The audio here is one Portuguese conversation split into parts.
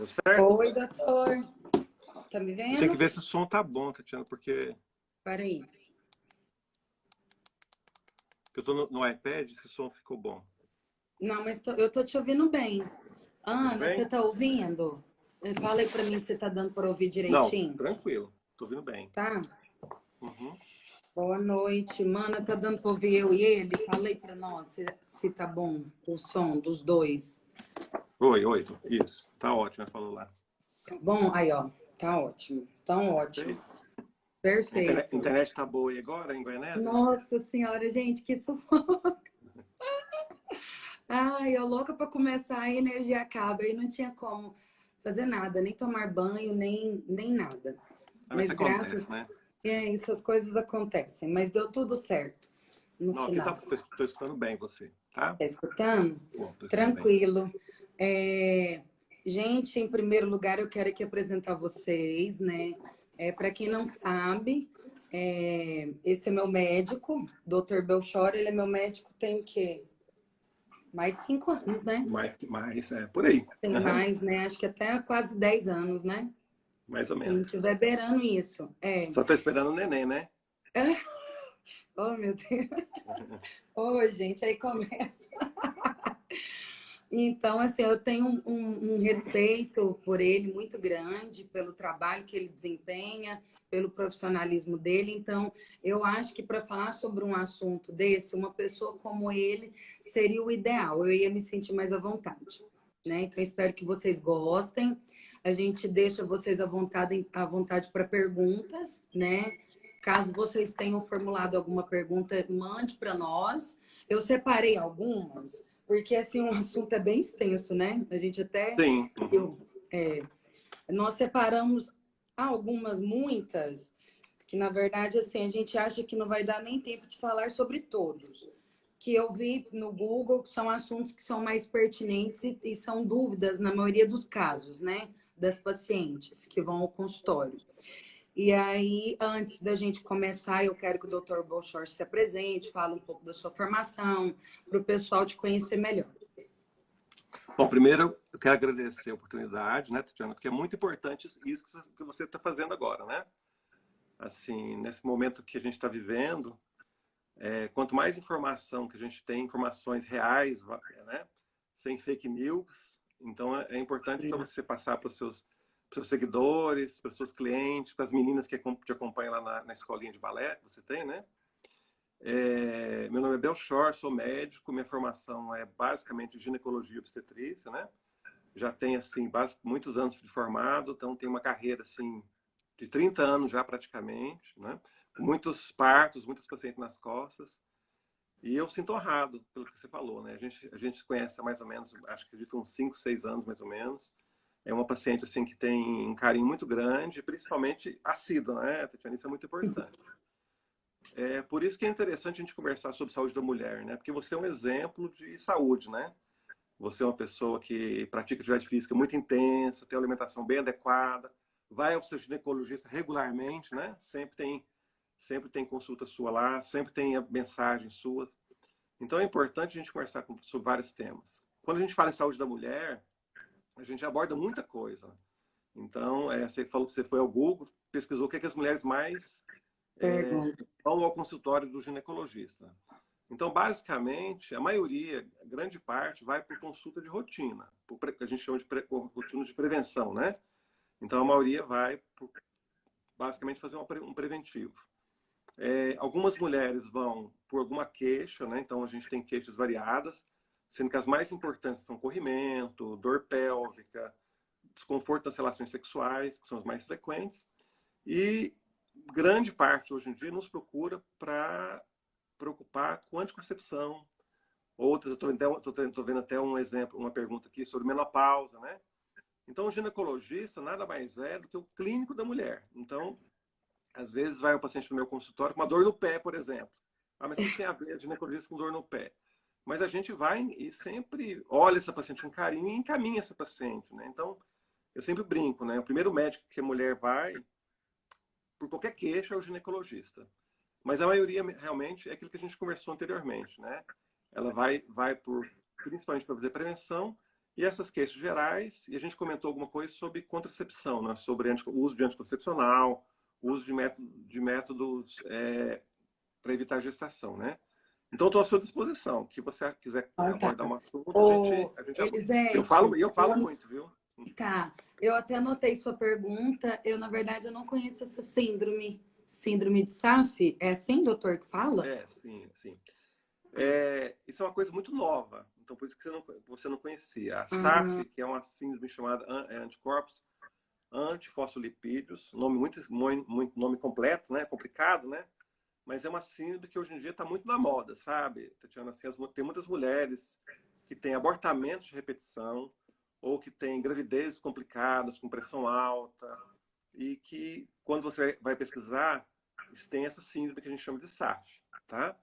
Deu certo? Oi, doutor. Tá me Eu tenho que vendo? ver se o som tá bom, Tatiana, porque Peraí. eu tô no iPad e esse som ficou bom. Não, mas eu tô te ouvindo bem. Tá ouvindo Ana, você bem? tá ouvindo? Fala aí pra mim se tá dando pra ouvir Não, direitinho. tranquilo. Tô ouvindo bem. Tá? Uhum. Boa noite. Mana, tá dando pra ouvir eu e ele? Fala aí pra nós se tá bom o som dos dois. Oi, oi. Isso. Tá ótimo, falou lá. Tá bom? Aí, ó. Tá ótimo. Tão ótimo. Perfeito. A Perfeito. internet tá boa aí agora, em Goianésia? Nossa senhora, gente, que sufoco. Ai, eu louca pra começar, a energia acaba. Aí não tinha como fazer nada, nem tomar banho, nem nada. Mas Mas isso graças acontece, né? essas coisas acontecem. Mas deu tudo certo no Não, aqui final. tô escutando bem você, tá? Tá escutando? Bom, tô escutando bem. Tranquilo. É, Gente, em primeiro lugar, eu quero aqui apresentar vocês, né? Para quem não sabe, esse é meu médico, Dr. Belchor. Ele é meu médico tem o quê? Mais de 5 anos, né? Mais, por aí. Tem Aham. mais, né? Acho que até quase 10 anos, né? Mais ou Se não menos. estiver beirando isso. Só tô esperando o neném, né? Oh, meu Deus. Ô, gente, aí começa. Então, assim, eu tenho um respeito por ele muito grande, pelo trabalho que ele desempenha, pelo profissionalismo dele. Então, eu acho que para falar sobre um assunto desse, uma pessoa como ele seria o ideal. Eu ia me sentir mais à vontade, né? Então, espero que vocês gostem. A gente deixa vocês à vontade para perguntas, né? Caso vocês tenham formulado alguma pergunta, mande para nós. Eu separei algumas porque, assim, o assunto é bem extenso, né? A gente até... Sim. Uhum. Eu, nós separamos algumas, muitas, que, na verdade, assim, a gente acha que não vai dar nem tempo de falar sobre todos. Que eu vi no Google que são assuntos que são mais pertinentes e são dúvidas, na maioria dos casos, né? Das pacientes que vão ao consultório. E aí, antes da gente começar, eu quero que o Dr. Bolchor se apresente, fale um pouco da sua formação, para o pessoal te conhecer melhor. Bom, primeiro eu quero agradecer a oportunidade, né, Tatiana, porque é muito importante isso que você está fazendo agora, né? Assim, nesse momento que a gente está vivendo, quanto mais informação que a gente tem, informações reais, né, sem fake news, então é importante para você passar para os seus seguidores, para os seus clientes, para as meninas que te acompanham lá na escolinha de balé que você tem, né? Meu nome é Belchor, sou médico, minha formação é basicamente ginecologia e obstetrícia, né? Já tenho, assim, muitos anos de formado, então tenho uma carreira, assim, de 30 anos já praticamente, né? Muitos partos, muitos pacientes nas costas. E eu sinto honrado pelo que você falou, né? A gente se conhece há mais ou menos, acho que de uns 5, 6 anos mais ou menos. É uma paciente, assim, que tem um carinho muito grande, principalmente assídua, né, Tatiana? Isso é muito importante. Por isso que é interessante a gente conversar sobre saúde da mulher, né? Porque você é um exemplo de saúde, né? Você é uma pessoa que pratica atividade física muito intensa, tem uma alimentação bem adequada, vai ao seu ginecologista regularmente, né? Sempre tem consulta sua lá, sempre tem mensagens suas. Então é importante a gente conversar sobre vários temas. Quando a gente fala em saúde da mulher, a gente aborda muita coisa. Então, você falou que você foi ao Google, pesquisou o que as mulheres mais Pergunta. vão ao consultório do ginecologista. Então, basicamente, a maioria, a grande parte, vai por consulta de rotina, que a gente chama de rotina de prevenção, né? Então, a maioria vai, basicamente, fazer um preventivo. Algumas mulheres vão por alguma queixa, né? Então, a gente tem queixas variadas, sendo que as mais importantes são corrimento, dor pélvica, desconforto das relações sexuais, que são as mais frequentes, e grande parte, hoje em dia, nos procura para preocupar com anticoncepção. Outras, estou vendo até um exemplo, uma pergunta aqui sobre menopausa, né? Então, o ginecologista nada mais é do que o clínico da mulher. Então, às vezes vai um paciente no meu consultório com uma dor no pé, por exemplo. Ah, mas o que tem a ver ginecologista com dor no pé? Mas a gente vai e sempre olha essa paciente com carinho e encaminha essa paciente, né? Então, eu sempre brinco, né? O primeiro médico que a mulher vai, por qualquer queixa, é o ginecologista. Mas a maioria realmente é aquilo que a gente conversou anteriormente, né? Ela vai principalmente para fazer prevenção E essas queixas gerais, e a gente comentou alguma coisa sobre contracepção, né? Sobre o uso de anticoncepcional, o uso de métodos para evitar a gestação, né? Então, estou à sua disposição. Que você quiser Então, tá. abordar um assunto, Ô, a gente aborda. Elisete, Eu falo muito, viu? tá. Eu até anotei sua pergunta. Na verdade, eu não conheço essa síndrome. Síndrome de SAF? É assim, doutor, que fala? Sim, sim. Isso é uma coisa muito nova. Então, por isso que você não conhecia. A SAF, que é uma síndrome chamada anticorpos antifosfolipídios, nome muito nome completo, né? Complicado, né? Mas é uma síndrome que hoje em dia está muito na moda, sabe, Tatiana? Assim, tem muitas mulheres que têm abortamentos de repetição ou que têm gravidezes complicadas, com pressão alta, e que, quando você vai pesquisar, tem essa síndrome que a gente chama de SAF, tá?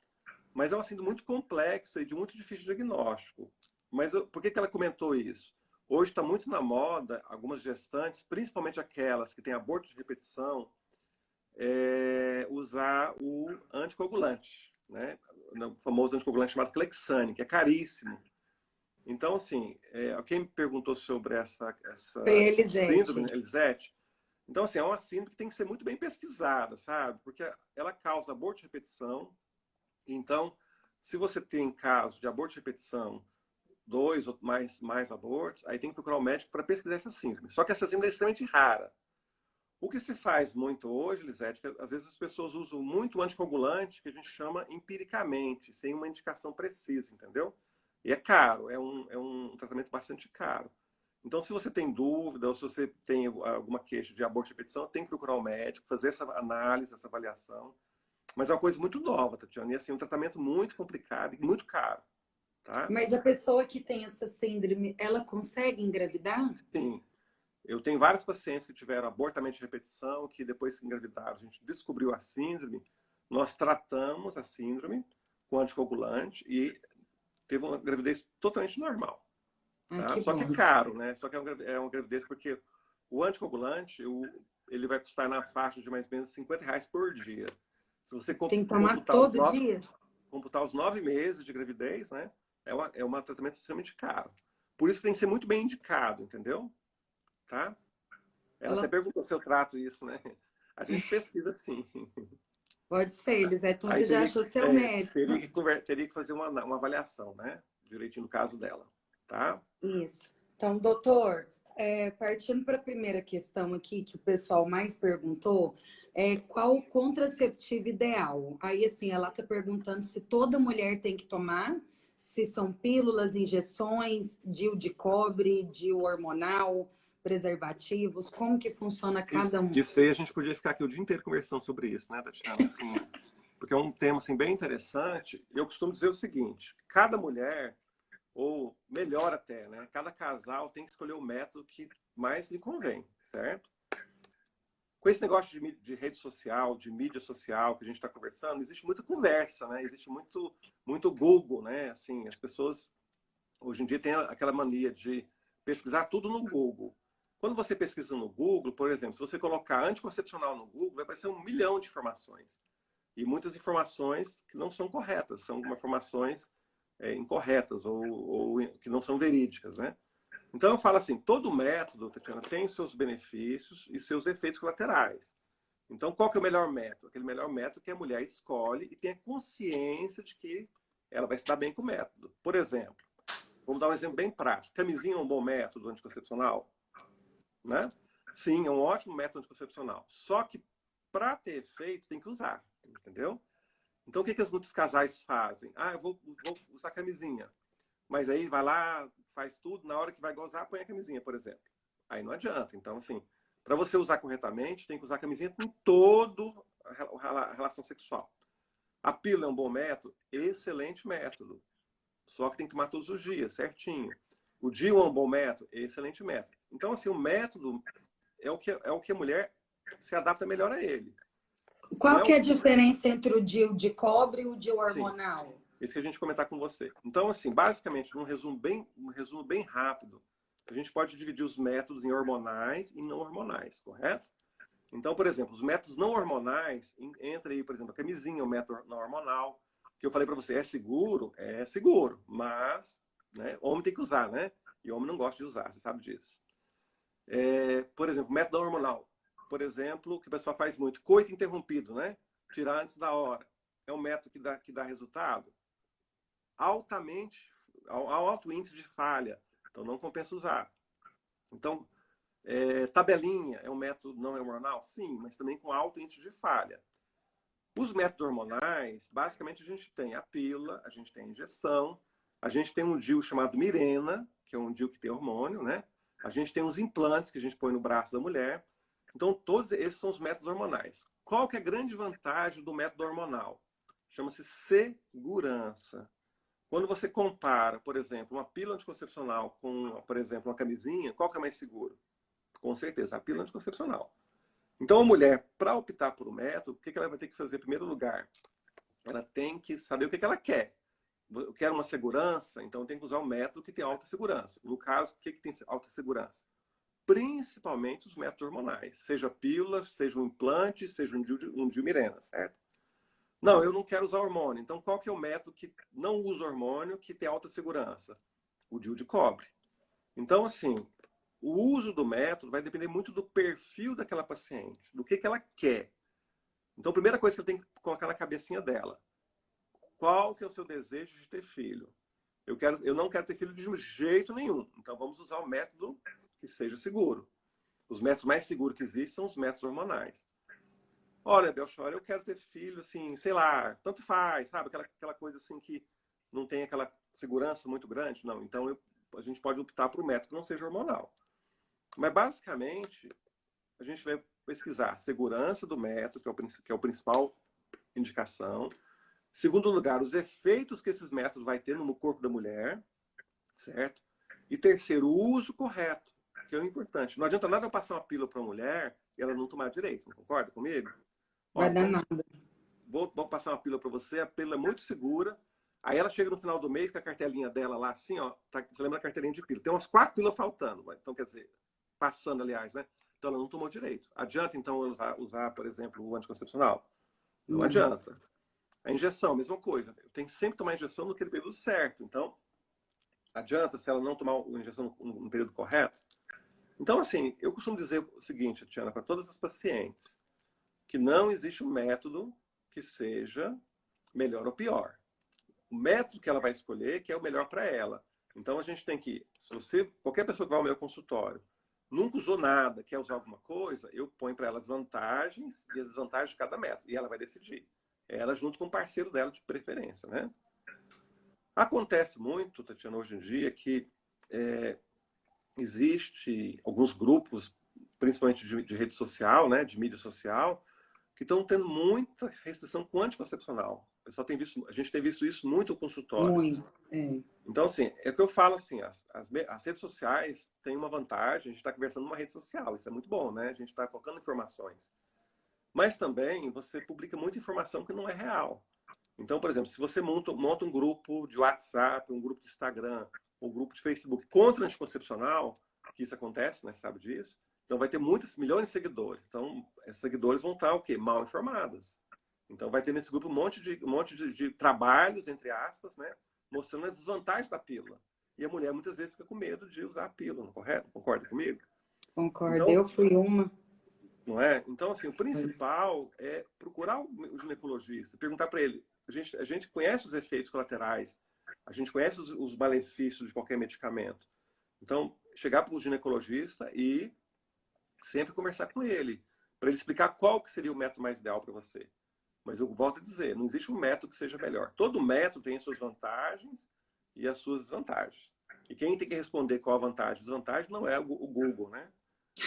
Mas é uma síndrome muito complexa e de muito difícil diagnóstico. Mas por que ela comentou isso? Hoje está muito na moda algumas gestantes, principalmente aquelas que têm aborto de repetição, usar o anticoagulante, né? O famoso anticoagulante chamado Clexane, que é caríssimo. Então, assim, quem me perguntou sobre essa síndrome, Elisete. Elisete, então, assim, é uma síndrome que tem que ser muito bem pesquisada, sabe? Porque ela causa aborto de repetição. Então, se você tem caso de aborto de repetição, 2 ou mais abortos, aí tem que procurar um médico para pesquisar essa síndrome. Só que essa síndrome é extremamente rara. O que se faz muito hoje, Lisete, é que às vezes as pessoas usam muito anticoagulante, que a gente chama empiricamente, sem uma indicação precisa, entendeu? E é caro, é um tratamento bastante caro. Então, se você tem dúvida ou se você tem alguma queixa de aborto de repetição, tem que procurar um médico, fazer essa análise, essa avaliação. Mas é uma coisa muito nova, Tatiana, e assim, um tratamento muito complicado e muito caro, tá? Mas a pessoa que tem essa síndrome, ela consegue engravidar? Sim. Eu tenho vários pacientes que tiveram abortamento de repetição, que depois que engravidaram, a gente descobriu a síndrome, nós tratamos a síndrome com anticoagulante e teve uma gravidez totalmente normal. Tá? Que Só que bom. é caro, né? Só que é uma gravidez porque o anticoagulante, ele vai custar na faixa de mais ou menos R$ 50 por dia. Se você Tem que tomar todo dia? computar os 9 meses de gravidez, né? É um tratamento extremamente caro. Por isso tem que ser muito bem indicado, entendeu? Tá? Ela até perguntou se eu trato isso, né? A gente pesquisa sim. Pode ser, Elisete. Então Aí você já achou seu médico. teria que fazer uma avaliação, né? Direitinho do caso dela, tá? Isso. Então, doutor, partindo para a primeira questão aqui, que o pessoal mais perguntou, qual o contraceptivo ideal? Aí, assim, ela está perguntando se toda mulher tem que tomar, se são pílulas, injeções, DIU de cobre, DIU hormonal, preservativos, como que funciona cada um? Isso aí a gente podia ficar aqui o dia inteiro conversando sobre isso, né, Tatiana? Assim, porque é um tema assim, bem interessante. Eu costumo dizer o seguinte: cada mulher, ou melhor até, né? Cada casal tem que escolher o método que mais lhe convém, certo? Com esse negócio de rede social, de mídia social que a gente está conversando, existe muita conversa, né? Existe muito Google, né? Assim, as pessoas hoje em dia têm aquela mania de pesquisar tudo no Google. Quando você pesquisa no Google, por exemplo, se você colocar anticoncepcional no Google, vai aparecer 1 milhão de informações. E muitas informações que não são corretas, são informações incorretas ou que não são verídicas, né? Então eu falo assim, todo método, Tatiana, tem seus benefícios e seus efeitos colaterais. Então qual que é o melhor método? Aquele melhor método que a mulher escolhe e tem a consciência de que ela vai se dar bem com o método. Por exemplo, vamos dar um exemplo bem prático. Camisinha é um bom método anticoncepcional? Né? Sim, é um ótimo método anticoncepcional. Só que para ter efeito tem que usar, entendeu? Então o que muitos casais fazem? Ah, eu vou usar camisinha. Mas aí vai lá, faz tudo, na hora que vai gozar, põe a camisinha, por exemplo. Aí não adianta. Então, assim, para você usar corretamente, tem que usar a camisinha com toda a relação sexual. A pílula é um bom método? Excelente método. Só que tem que tomar todos os dias, certinho. O DIU é um bom método? Excelente método. Então, assim, o método é o que a mulher se adapta melhor a ele. Qual que é a diferença entre o DIU de cobre e o DIU hormonal? Sim. Isso que a gente comentar com você. Então, assim, basicamente, um resumo bem rápido, a gente pode dividir os métodos em hormonais e não hormonais, correto? Então, por exemplo, os métodos não hormonais, entra aí, por exemplo, a camisinha, o método não hormonal, que eu falei para você, é seguro? É seguro, mas, né, homem tem que usar, né? E homem não gosta de usar, você sabe disso. Por exemplo, método hormonal. Por exemplo, o que o pessoal faz muito, coito interrompido, né? Tirar antes da hora. É um método que dá resultado altamente, alto índice de falha. Então, não compensa usar. Então, tabelinha é um método não hormonal? Sim, mas também com alto índice de falha. Os métodos hormonais, basicamente, a gente tem a pílula, a gente tem a injeção, a gente tem um DIU chamado Mirena, que é um DIU que tem hormônio, né? A gente tem os implantes que a gente põe no braço da mulher. Então, todos esses são os métodos hormonais. Qual que é a grande vantagem do método hormonal? Chama-se segurança. Quando você compara, por exemplo, uma pílula anticoncepcional com, por exemplo, uma camisinha, qual que é mais seguro? Com certeza, a pílula anticoncepcional. Então, a mulher, para optar por um método, o que ela vai ter que fazer em primeiro lugar? Ela tem que saber o que ela quer. Eu quero uma segurança, então tem que usar um método que tem alta segurança. No caso, o que tem alta segurança? Principalmente os métodos hormonais, seja pílula, seja um implante, seja um DIU Mirena, certo? Não, eu não quero usar hormônio. Então, qual que é o método que não usa hormônio, que tem alta segurança? O DIU de cobre. Então, assim, o uso do método vai depender muito do perfil daquela paciente, do que ela quer. Então, a primeira coisa que ela tem que colocar na cabecinha dela, qual que é o seu desejo de ter filho? Eu não quero ter filho de jeito nenhum. Então, vamos usar o método que seja seguro. Os métodos mais seguros que existem são os métodos hormonais. Olha, Belchior, eu quero ter filho, assim, sei lá, tanto faz, sabe? Aquela coisa assim que não tem aquela segurança muito grande. Não, então a gente pode optar por um método que não seja hormonal. Mas, basicamente, a gente vai pesquisar segurança do método, que é o principal indicação. Segundo lugar, os efeitos que esses métodos vai ter no corpo da mulher, certo? E terceiro, o uso correto, que é o importante. Não adianta nada eu passar uma pílula para uma mulher e ela não tomar direito, não concorda comigo? Vai Olha, dar nada. vou passar uma pílula para você, a pílula é muito segura. Aí ela chega no final do mês com a cartelinha dela lá, assim, ó, você lembra da cartelinha de pílula? Tem umas 4 pílulas faltando, então quer dizer, passando, aliás, né? Então ela não tomou direito. Adianta, então, usar por exemplo, o anticoncepcional? Não adianta. A injeção, mesma coisa. Tem que sempre tomar a injeção no período certo. Então, adianta se ela não tomar a injeção no período correto? Então, assim, eu costumo dizer o seguinte, Tiana, para todas as pacientes, que não existe um método que seja melhor ou pior. O método que ela vai escolher que é o melhor para ela. Então, a gente tem que, qualquer pessoa que vai ao meu consultório, nunca usou nada, quer usar alguma coisa, eu ponho para ela as vantagens e as desvantagens de cada método. E ela vai decidir. Ela junto com o parceiro dela de preferência, né? Acontece muito, Tatiana, hoje em dia, que existe alguns grupos, principalmente de rede social, né, de mídia social, que estão tendo muita restrição com anticoncepcional. O pessoal tem visto, a gente tem visto isso muito no consultório. Muito, Então, assim, é o que eu falo, assim, as redes sociais têm uma vantagem, a gente está conversando numa rede social, isso é muito bom, né? A gente está colocando informações. Mas também você publica muita informação que não é real. Então, por exemplo, se você monta um grupo de WhatsApp, um grupo de Instagram, um grupo de Facebook contra o anticoncepcional, que isso acontece, né? Você sabe disso. Então, vai ter muitos milhões de seguidores. Então, esses seguidores vão estar o quê? Mal informados. Então, vai ter nesse grupo um monte de trabalhos, entre aspas, né? Mostrando as desvantagens da pílula. E a mulher, muitas vezes, fica com medo de usar a pílula, não correto? Concorda comigo? concordo. Então, Eu fui uma. não é? Então, assim, o principal é procurar o ginecologista, perguntar para ele. A gente conhece os efeitos colaterais, a gente conhece os malefícios de qualquer medicamento. Então, chegar para o ginecologista e sempre conversar com ele, para ele explicar qual que seria o método mais ideal para você. Mas eu volto a dizer, não existe um método que seja melhor. Todo método tem as suas vantagens e as suas desvantagens. E quem tem que responder qual a vantagem e desvantagem não é o Google, né?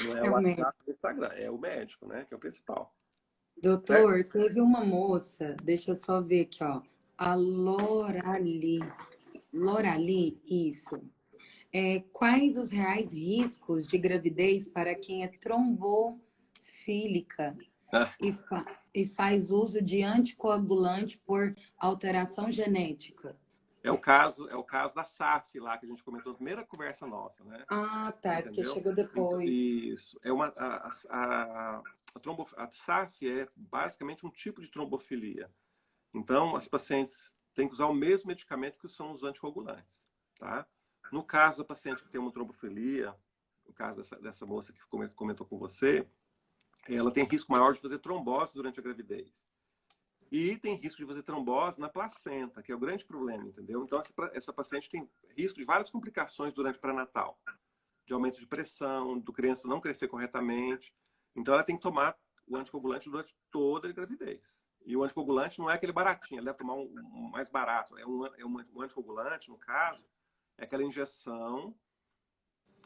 Não é É o o médico. WhatsApp do Instagram, é o médico, né? Que é o principal. Certo? Doutor, teve uma moça, deixa eu só ver aqui, ó. A Lorali. Lorali, isso. Quais os reais riscos de gravidez para quem é trombofílica e faz uso de anticoagulante por alteração genética? É o caso da SAF lá, que a gente comentou na primeira conversa nossa, né? Ah, tá, é porque Entendeu? chegou Então, depois. isso. A SAF é basicamente um tipo de trombofilia. Então, as pacientes têm que usar o mesmo medicamento que são os anticoagulantes, tá? No caso da paciente que tem uma trombofilia, no caso dessa moça que comentou com você, ela tem risco maior de fazer trombose durante a gravidez. E tem risco de fazer trombose na placenta, que é o grande problema, entendeu? Então, essa paciente tem risco de várias complicações durante o pré-natal. De aumento de pressão, do criança não crescer corretamente. Então, ela tem que tomar o anticoagulante durante toda a gravidez. E o anticoagulante não é aquele baratinho, ela deve tomar um mais barato. Um anticoagulante, no caso, é aquela injeção,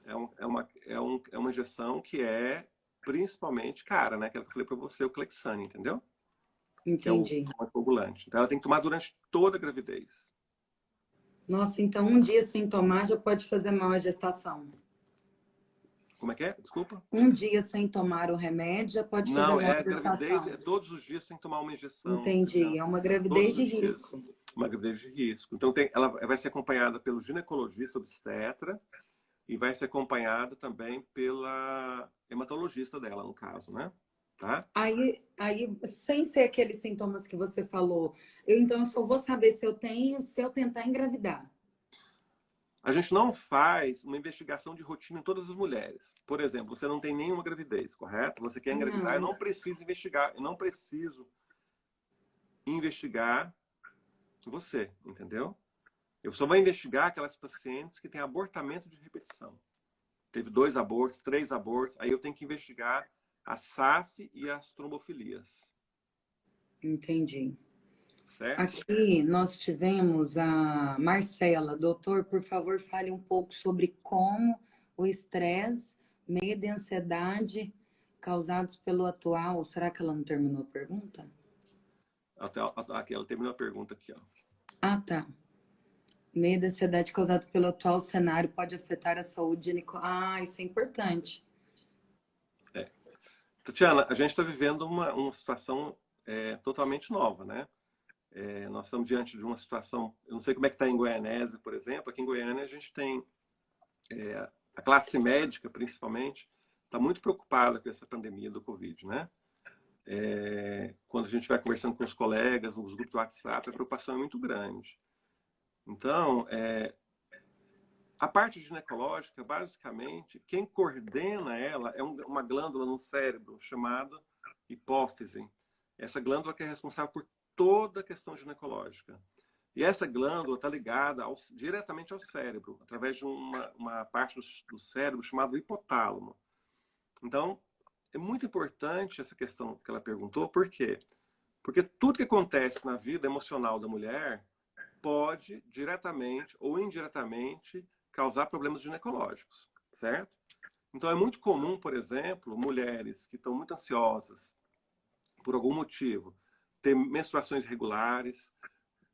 é uma injeção que é principalmente cara, né? Aquela que eu falei para você, o Clexane, entendeu? Que é o Entendi. anticoagulante. Então, ela tem que tomar durante toda a gravidez. Nossa, então um dia sem tomar já pode fazer mal à gestação. Como é que é? Desculpa? Um dia sem tomar o remédio já pode fazer Não, mal é à gravidez, gestação. todos os dias tem que tomar uma injeção, Entendi. Tatiana. É uma gravidez Todos de os dias. risco. Uma gravidez de risco. Então, ela vai ser acompanhada pelo ginecologista obstetra e vai ser acompanhada também pela hematologista dela, no caso, né? Tá? Aí, sem ser aqueles sintomas que você falou, então eu só vou saber se eu tenho, se eu tentar engravidar. A gente não faz uma investigação de rotina em todas as mulheres. Por exemplo, você não tem nenhuma gravidez, correto? Você quer engravidar, eu Não. não preciso investigar, eu não preciso investigar você, entendeu? Eu só vou investigar aquelas pacientes que têm abortamento de repetição. Teve 2 abortos, 3 abortos, aí eu tenho que investigar a SAF e as trombofilias. Entendi. Certo? Aqui nós tivemos a Marcela. Doutor, por favor, fale um pouco sobre como o estresse, medo e ansiedade causados pelo atual. Será que ela não terminou a pergunta? Aqui, ela terminou a pergunta aqui, ó. Ah, tá. Medo e ansiedade causado pelo atual cenário pode afetar a saúde. Ah, isso é importante. Tatiana, a gente está vivendo uma situação totalmente nova, né? Nós estamos diante de uma situação, eu não sei como é que está em Goianésia, por exemplo. Aqui em Goiânia a gente tem a classe médica, principalmente, está muito preocupada com essa pandemia do Covid, né? Quando a gente vai conversando com os colegas, nos grupos de WhatsApp, a preocupação é muito grande. Então, a parte ginecológica, basicamente, quem coordena ela é uma glândula no cérebro chamada hipófise. Essa glândula que é responsável por toda a questão ginecológica. E essa glândula está ligada diretamente ao cérebro, através de uma parte do cérebro chamada hipotálamo. Então, é muito importante essa questão que ela perguntou, por quê? Porque tudo que acontece na vida emocional da mulher pode, diretamente ou indiretamente, causar problemas ginecológicos, certo? Então, é muito comum, por exemplo, mulheres que estão muito ansiosas, por algum motivo, ter menstruações irregulares,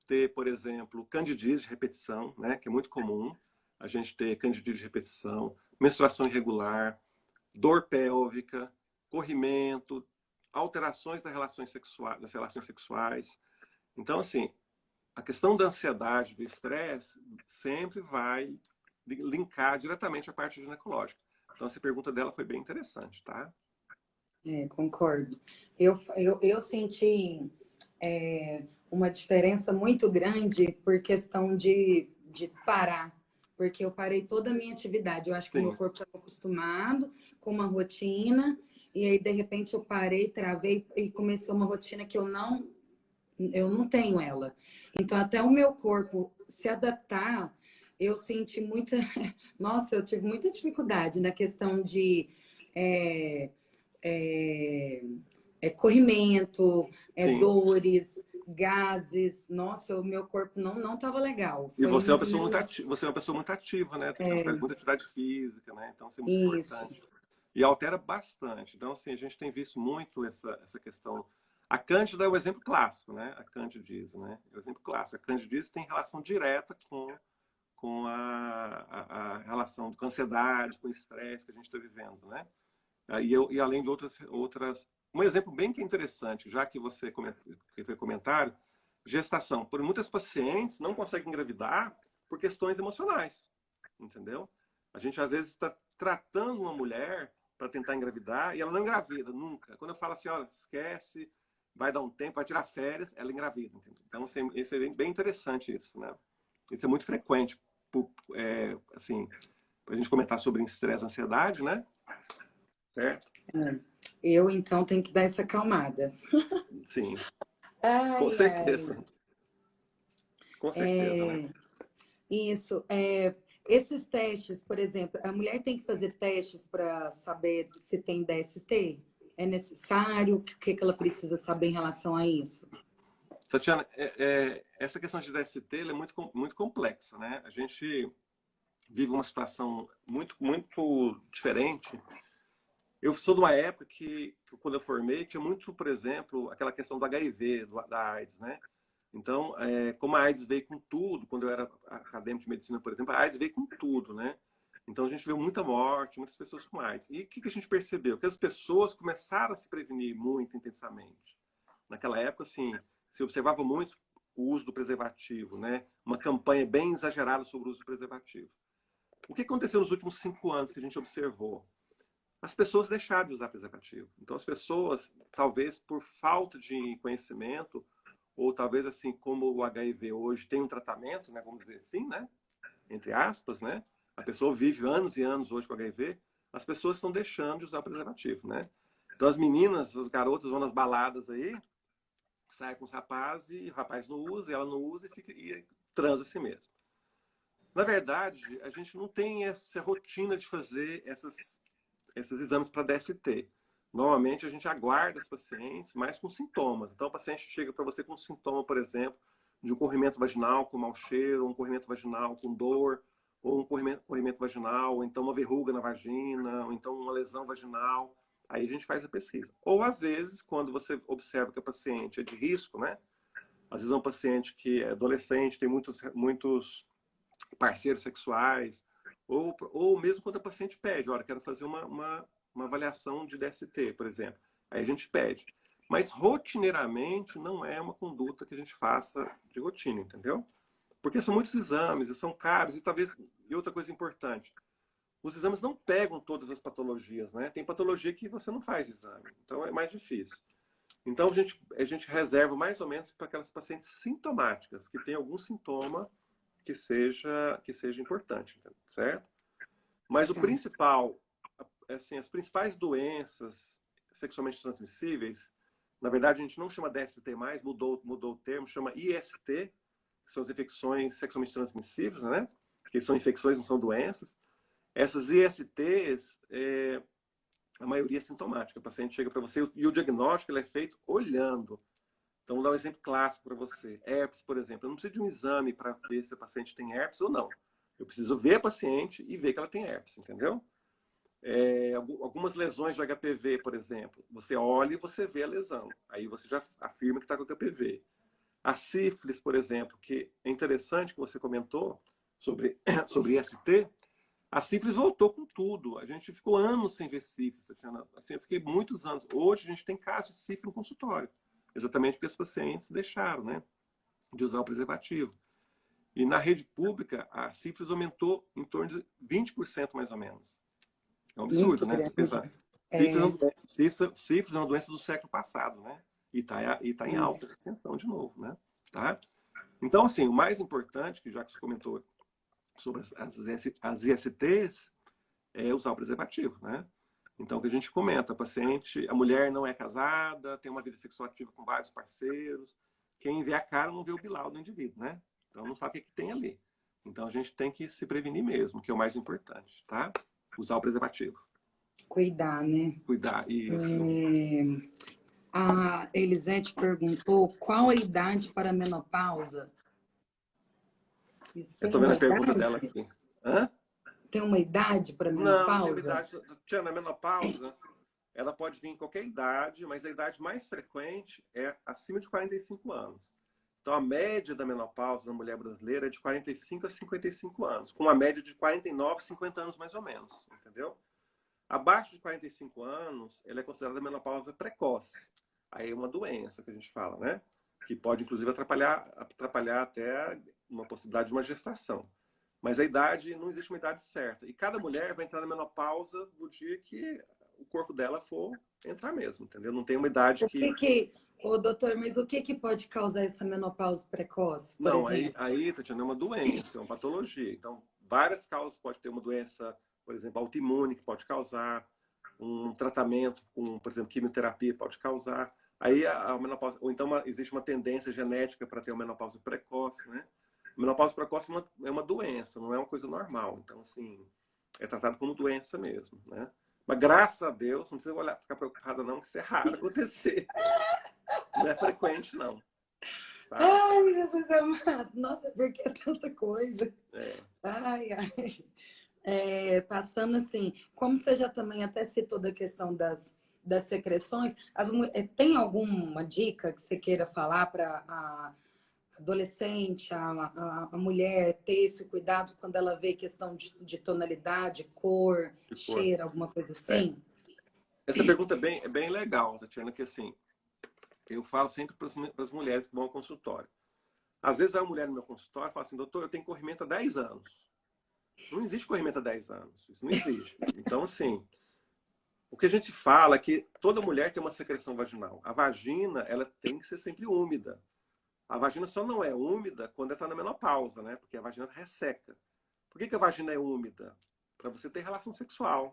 ter, por exemplo, candidíase de repetição, né, que é muito comum a gente ter candidíase de repetição, menstruação irregular, dor pélvica, corrimento, alterações das relações sexuais. Então, assim, a questão da ansiedade, do estresse, sempre vai linkar diretamente a parte ginecológica. Então, essa pergunta dela foi bem interessante, tá? Concordo. Eu senti uma diferença muito grande por questão de parar, porque eu parei toda a minha atividade. Eu acho que o meu Sim. corpo estava acostumado com uma rotina, e aí, de repente, eu parei, travei e comecei uma rotina que eu não tenho ela. Então, até o meu corpo se adaptar, eu senti muita... Nossa, eu tive muita dificuldade na questão de... corrimento, Sim. dores, gases. Nossa, o meu corpo não estava legal. E Foi você é um uma dos pessoa meus... você é uma pessoa muito ativa, né? Faz muita atividade física, né? Então, isso é muito Isso. importante. E altera bastante. Então, assim, a gente tem visto muito essa questão. A Cândida é o exemplo clássico, né? A candidíase, né? É o exemplo clássico. A candidíase tem relação direta com a relação com a ansiedade, com o estresse que a gente está vivendo, né? E além de outras... Um exemplo bem que é interessante, já que que foi comentário, gestação. Por muitas pacientes não conseguem engravidar por questões emocionais, entendeu? A gente, às vezes, está tratando uma mulher para tentar engravidar e ela não engravida, nunca. Quando eu falo assim, ó, esquece, vai dar um tempo, vai tirar férias, ela engravida. Entendeu? Então, isso é bem interessante isso, né? Isso é muito frequente. assim, para a gente comentar sobre estresse e ansiedade, né? Certo? Eu, então, tenho que dar essa acalmada. Sim, com Ai, ai. certeza. Com certeza, né? Isso. Esses testes, por exemplo, a mulher tem que fazer testes para saber se tem DST? É necessário? O que ela precisa saber em relação a isso? Tatiana, essa questão de DST é muito complexa, né? A gente vive uma situação muito diferente. Eu sou de uma época que quando eu formei, tinha muito, por exemplo, aquela questão do HIV, da AIDS, né? Então, como a AIDS veio com tudo, quando eu era acadêmico de medicina, por exemplo, a AIDS veio com tudo, né? Então, a gente viu muita morte, muitas pessoas com AIDS. E o que a gente percebeu? Que as pessoas começaram a se prevenir muito intensamente. Naquela época, assim, se observava muito o uso do preservativo, né? Uma campanha bem exagerada sobre o uso do preservativo. O que aconteceu nos últimos 5 anos que a gente observou? As pessoas deixaram de usar preservativo. Então, as pessoas, talvez por falta de conhecimento, ou talvez assim como o HIV hoje tem um tratamento, né, vamos dizer assim, né, entre aspas, né, a pessoa vive anos e anos hoje com HIV, as pessoas estão deixando de usar o preservativo, né. Então, as meninas, as garotas vão nas baladas aí, saem com os rapazes, e o rapaz não usa, ela não usa e transa assim mesmo. Na verdade, a gente não tem essa rotina de fazer esses exames para DST. Normalmente a gente aguarda os pacientes mais com sintomas. Então o paciente chega para você com um sintoma, por exemplo, de um corrimento vaginal com mau cheiro, um corrimento vaginal com dor, ou um corrimento vaginal, ou então uma verruga na vagina, ou então uma lesão vaginal. Aí a gente faz a pesquisa. Ou às vezes, quando você observa que a paciente é de risco, né? Às vezes é um paciente que é adolescente, tem muitos parceiros sexuais, ou mesmo quando a paciente pede, olha, quero fazer uma avaliação de DST, por exemplo. Aí a gente pede. Mas rotineiramente não é uma conduta que a gente faça de rotina, entendeu? Porque são muitos exames e são caros, e outra coisa importante, os exames não pegam todas as patologias, né? Tem patologia que você não faz exame, então é mais difícil. Então a gente reserva mais ou menos para aquelas pacientes sintomáticas, que tem algum sintoma que seja importante, certo? Mas o Tá. principal, assim, as principais doenças sexualmente transmissíveis, na verdade a gente não chama DST mais, mudou o termo, chama IST, que são as infecções sexualmente transmissíveis, né? Que são infecções, não são doenças. Essas ISTs, a maioria é sintomática. O paciente chega para você e o diagnóstico ele é feito olhando. Então, vou dar um exemplo clássico para você. Herpes, por exemplo. Eu não preciso de um exame para ver se a paciente tem herpes ou não. Eu preciso ver a paciente e ver que ela tem herpes, entendeu? Algumas lesões de HPV, por exemplo. Você olha e você vê a lesão. Aí você já afirma que está com HPV. A sífilis, por exemplo, que é interessante que você comentou sobre IST. A sífilis voltou com tudo. A gente ficou anos sem ver sífilis, Tatiana. Assim, eu fiquei muitos anos. Hoje a gente tem casos de sífilis no consultório. Exatamente porque os pacientes deixaram, né, de usar o preservativo. E na rede pública, a sífilis aumentou em torno de 20% mais ou menos. É um absurdo, Muito né? Se grande. pensar. Sífilis é uma doença do século passado, né? E está em alta Isso. ascensão de novo, né? Tá? Então, assim, o mais importante, que já que você comentou sobre as ISTs, é usar o preservativo, né? Então, o que a gente comenta, a mulher não é casada, tem uma vida sexual ativa com vários parceiros, quem vê a cara não vê o bilau do indivíduo, né? Então, não sabe o que tem ali. Então, a gente tem que se prevenir mesmo, que é o mais importante, tá? Usar o preservativo. Cuidar, né? Cuidar, isso. A Elisete perguntou qual a idade para a menopausa? Eu Tem tô vendo uma a pergunta idade? dela aqui. Hã? Tem uma idade para a Não, não tem uma menopausa? idade. Tia, na menopausa, ela pode vir em qualquer idade, mas a idade mais frequente é acima de 45 anos. Então, a média da menopausa na mulher brasileira é de 45 a 55 anos, com uma média de 49 a 50 anos mais ou menos, entendeu? Abaixo de 45 anos, ela é considerada menopausa precoce. Aí é uma doença que a gente fala, né? Que pode, inclusive, atrapalhar até uma possibilidade de uma gestação. Mas a idade, não existe uma idade certa. E cada mulher vai entrar na menopausa no dia que o corpo dela for entrar mesmo, entendeu? Não tem uma idade O que... que que Ô, doutor, mas o que que pode causar essa menopausa precoce, por Não, exemplo? Tatiana, é uma doença, é uma patologia. Então, várias causas pode ter uma doença, por exemplo, autoimune que pode causar, um tratamento com, por exemplo, quimioterapia pode causar. Aí a menopausa, ou então existe uma tendência genética para ter uma menopausa precoce, né? A menopausa precoce é uma doença, não é uma coisa normal. Então, assim, é tratado como doença mesmo, né? Mas graças a Deus, não precisa olhar, ficar preocupada não, que isso é raro acontecer. Não é frequente, não. Tá? Ai, Jesus amado. Nossa, por que tanta coisa? É. Ai, ai. Passando assim, como você já também até citou da questão das secreções, tem alguma dica que você queira falar para a adolescente, a mulher ter esse cuidado quando ela vê questão de tonalidade, cor, Que for. cheiro, alguma coisa É. assim? Essa pergunta é bem legal, Tatiana, que assim, eu falo sempre para as mulheres que vão ao consultório. Às vezes vai uma mulher no meu consultório e fala assim, doutor, eu tenho corrimento há 10 anos. Não existe corrimento há 10 anos. Isso não existe. Então, assim, o que a gente fala é que toda mulher tem uma secreção vaginal. A vagina, ela tem que ser sempre úmida. A vagina só não é úmida quando está na menopausa, né? Porque a vagina resseca. Por que a vagina é úmida? Para você ter relação sexual.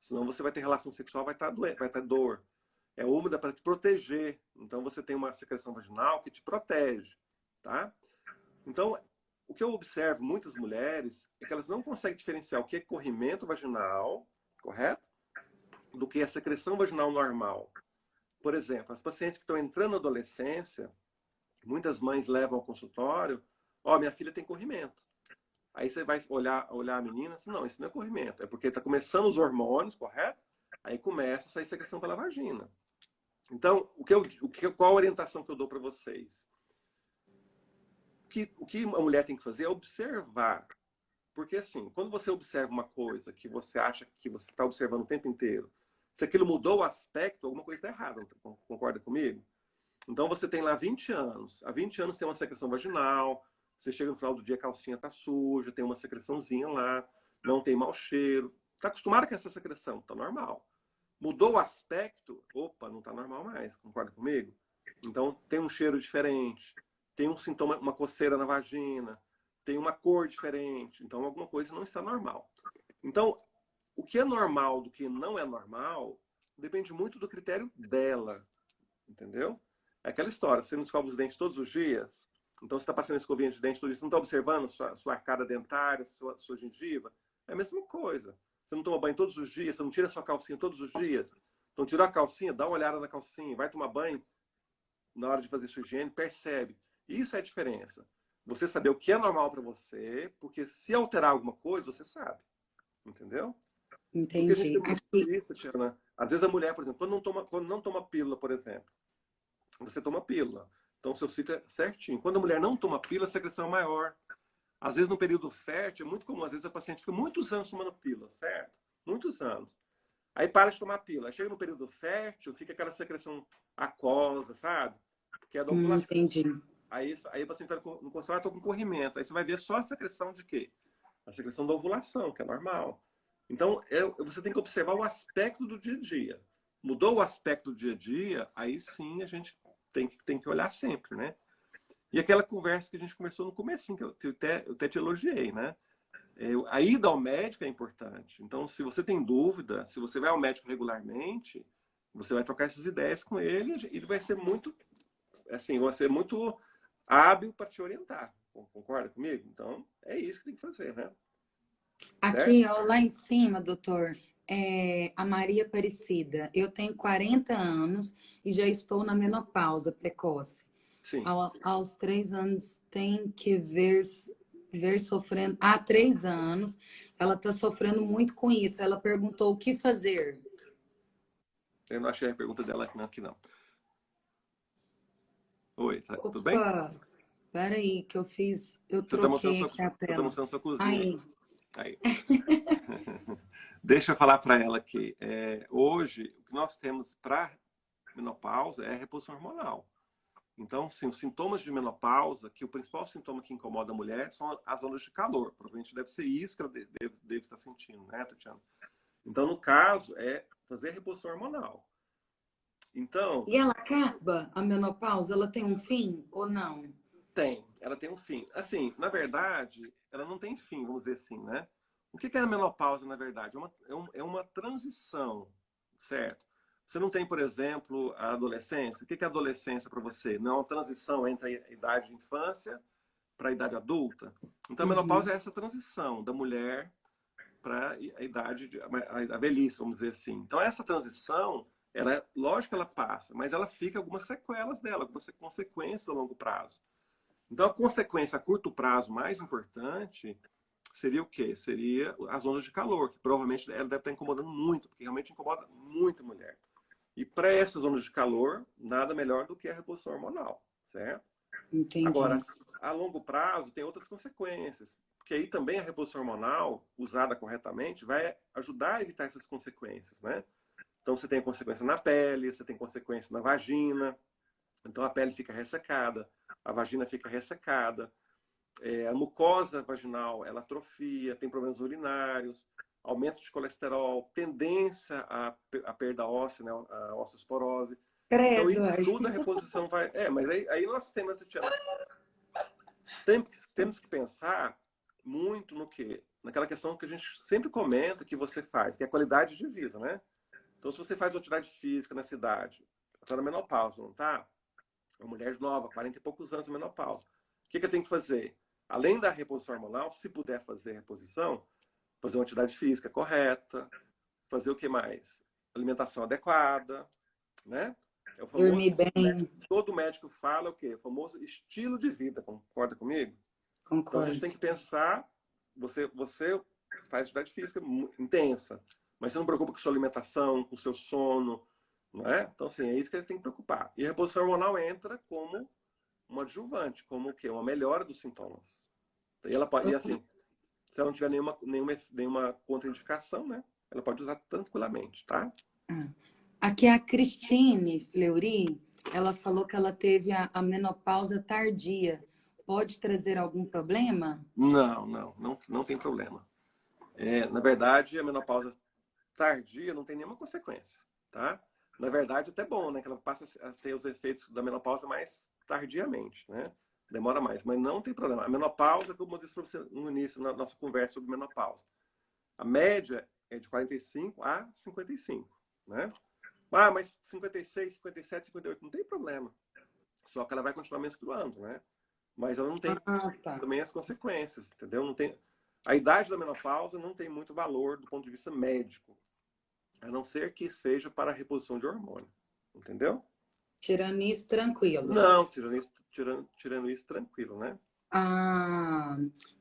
Senão você vai ter relação sexual, vai estar doente, vai ter dor. É úmida para te proteger. Então você tem uma secreção vaginal que te protege, tá? Então, o que eu observo muitas mulheres é que elas não conseguem diferenciar o que é corrimento vaginal, correto? Do que é secreção vaginal normal. Por exemplo, as pacientes que estão entrando na adolescência, muitas mães levam ao consultório, ó, minha filha tem corrimento. Aí você vai olhar a menina, assim, não, isso não é corrimento, é porque está começando os hormônios, correto? Aí começa a sair secreção pela vagina. Então, qual a orientação que eu dou para vocês? O que a mulher tem que fazer é observar. Porque, assim, quando você observa uma coisa que você acha que você está observando o tempo inteiro, se aquilo mudou o aspecto, alguma coisa está errada, concorda comigo? Então, você tem lá 20 anos. Há 20 anos tem uma secreção vaginal, você chega no final do dia, a calcinha está suja, tem uma secreçãozinha lá, não tem mau cheiro. Está acostumado com essa secreção, está normal. Mudou o aspecto, opa, não está normal mais, concorda comigo? Então, tem um cheiro diferente, tem um sintoma, uma coceira na vagina, tem uma cor diferente, então alguma coisa não está normal. Então, o que é normal do que não é normal depende muito do critério dela, entendeu? É aquela história, você não escova os dentes todos os dias, então você está passando escovinha de dente todo dia, você não está observando sua arcada dentária, sua gengiva, é a mesma coisa. Você não toma banho todos os dias, você não tira sua calcinha todos os dias. Então, tirou a calcinha, dá uma olhada na calcinha, vai tomar banho na hora de fazer sua higiene, percebe. Isso é a diferença. Você saber o que é normal para você, porque se alterar alguma coisa, você sabe. Entendeu? Porque a gente Entendi. tem muito isso, Tiana. Às vezes a mulher, por exemplo, quando não toma pílula, por exemplo, você toma pílula. Então, seu ciclo é certinho. Quando a mulher não toma pílula, a secreção é maior. Às vezes, no período fértil, é muito comum. Às vezes, a paciente fica muitos anos tomando pílula, certo? Muitos anos. Aí para de tomar pílula. Aí chega no período fértil, fica aquela secreção aquosa, sabe? Que é da ovulação. Entendi. Aí você entra no consultório, estou com corrimento. Aí você vai ver só a secreção de quê? A secreção da ovulação, que é normal. Então, você tem que observar o aspecto do dia a dia. Mudou o aspecto do dia a dia, aí sim a gente tem que olhar sempre, né? E aquela conversa que a gente começou no comecinho, que eu até te elogiei, né? A ida ao médico é importante. Então, se você tem dúvida, se você vai ao médico regularmente, você vai trocar essas ideias com ele e ele vai ser muito, assim, vai ser muito hábil para te orientar. Concorda comigo? Então, é isso que tem que fazer, né? Certo? Aqui, ó, lá em cima, doutor, a Maria Aparecida. Eu tenho 40 anos e já estou na menopausa precoce. Sim. Aos 3 anos tem que ver sofrendo. Há 3 anos, ela está sofrendo muito com isso. Ela perguntou o que fazer. Eu não achei a pergunta dela aqui, não. Oi, tudo bem? Opa, peraí, que eu fiz. Eu Você está mostrando troquei aqui a você tá tela. mostrando sua cozinha Aí. aí. Aí. Deixa eu falar para ela que hoje o que nós temos para menopausa é a reposição hormonal. Então, sim, os sintomas de menopausa, que o principal sintoma que incomoda a mulher são as ondas de calor. Provavelmente deve ser isso que ela deve estar sentindo, né, Tatiana? Então, no caso, é fazer a reposição hormonal. Então, E ela acaba, a menopausa, ela tem um fim ou não? ela tem um fim. Assim, na verdade, ela não tem fim, vamos dizer assim, né? O que é a menopausa, na verdade? É uma transição, certo? Você não tem, por exemplo, a adolescência. O que é a adolescência para você? Não é uma transição entre a idade de infância para a idade adulta? Então, a Uhum. menopausa é essa transição da mulher para a idade, a velhice, vamos dizer assim. Então, essa transição, lógico que ela passa, mas ela fica algumas sequelas dela, algumas consequências a longo prazo. Então, a consequência a curto prazo mais importante seria o quê? Seria as ondas de calor, que provavelmente ela deve estar incomodando muito, porque realmente incomoda muito a mulher. E para essas ondas de calor, nada melhor do que a reposição hormonal, certo? Agora, Entendi. a longo prazo, tem outras consequências, porque aí também a reposição hormonal, usada corretamente, vai ajudar a evitar essas consequências, né? Então, você tem consequência na pele, você tem consequência na vagina, então a pele fica ressecada, a vagina fica ressecada, a mucosa vaginal ela atrofia, tem problemas urinários, aumento de colesterol, tendência à perda óssea, né, a osteosporose. Então, Credo, isso ai. tudo a reposição vai. Mas aí nós temos, Tatiana, temos que pensar muito no quê? Naquela questão que a gente sempre comenta que você faz, que é a qualidade de vida, né? Então, se você faz atividade física na cidade, está na menopausa, não está? Uma mulher nova, 40 e poucos anos na menopausa. O que eu tenho que fazer? Além da reposição hormonal, se puder fazer reposição, fazer uma atividade física correta, fazer o que mais? Alimentação adequada, né? É o famoso Dormir que bem, todo médico fala, o quê? O famoso estilo de vida, concorda comigo? Então a gente concordo. tem que pensar, você faz atividade física intensa, mas você não preocupa com sua alimentação, com seu sono, não é? Então, assim, é isso que ele tem que preocupar. E a reposição hormonal entra como um adjuvante, como o quê? Uma melhora dos sintomas. E ela pode, e assim, se ela não tiver nenhuma contraindicação, né? Ela pode usar tranquilamente, tá? Ah. Aqui é a Cristine Fleury, ela falou que ela teve a menopausa tardia. Pode trazer algum problema? Não tem problema. Na verdade, a menopausa tardia não tem nenhuma consequência, tá? Na verdade, até bom, né? Que ela passa a ter os efeitos da menopausa mais tardiamente, né? Demora mais, mas não tem problema. A menopausa, como eu disse para você no início, na nossa conversa sobre menopausa, a média é de 45 a 55, né? Ah, mas 56, 57, 58, não tem problema. Só que ela vai continuar menstruando, né? Mas ela não tem Ah, tá. também as consequências, entendeu? Não tem. A idade da menopausa não tem muito valor do ponto de vista médico, a não ser que seja para a reposição de hormônio, entendeu? Tirando isso, tranquilo. Não, tirando isso, tranquilo, né? Ah,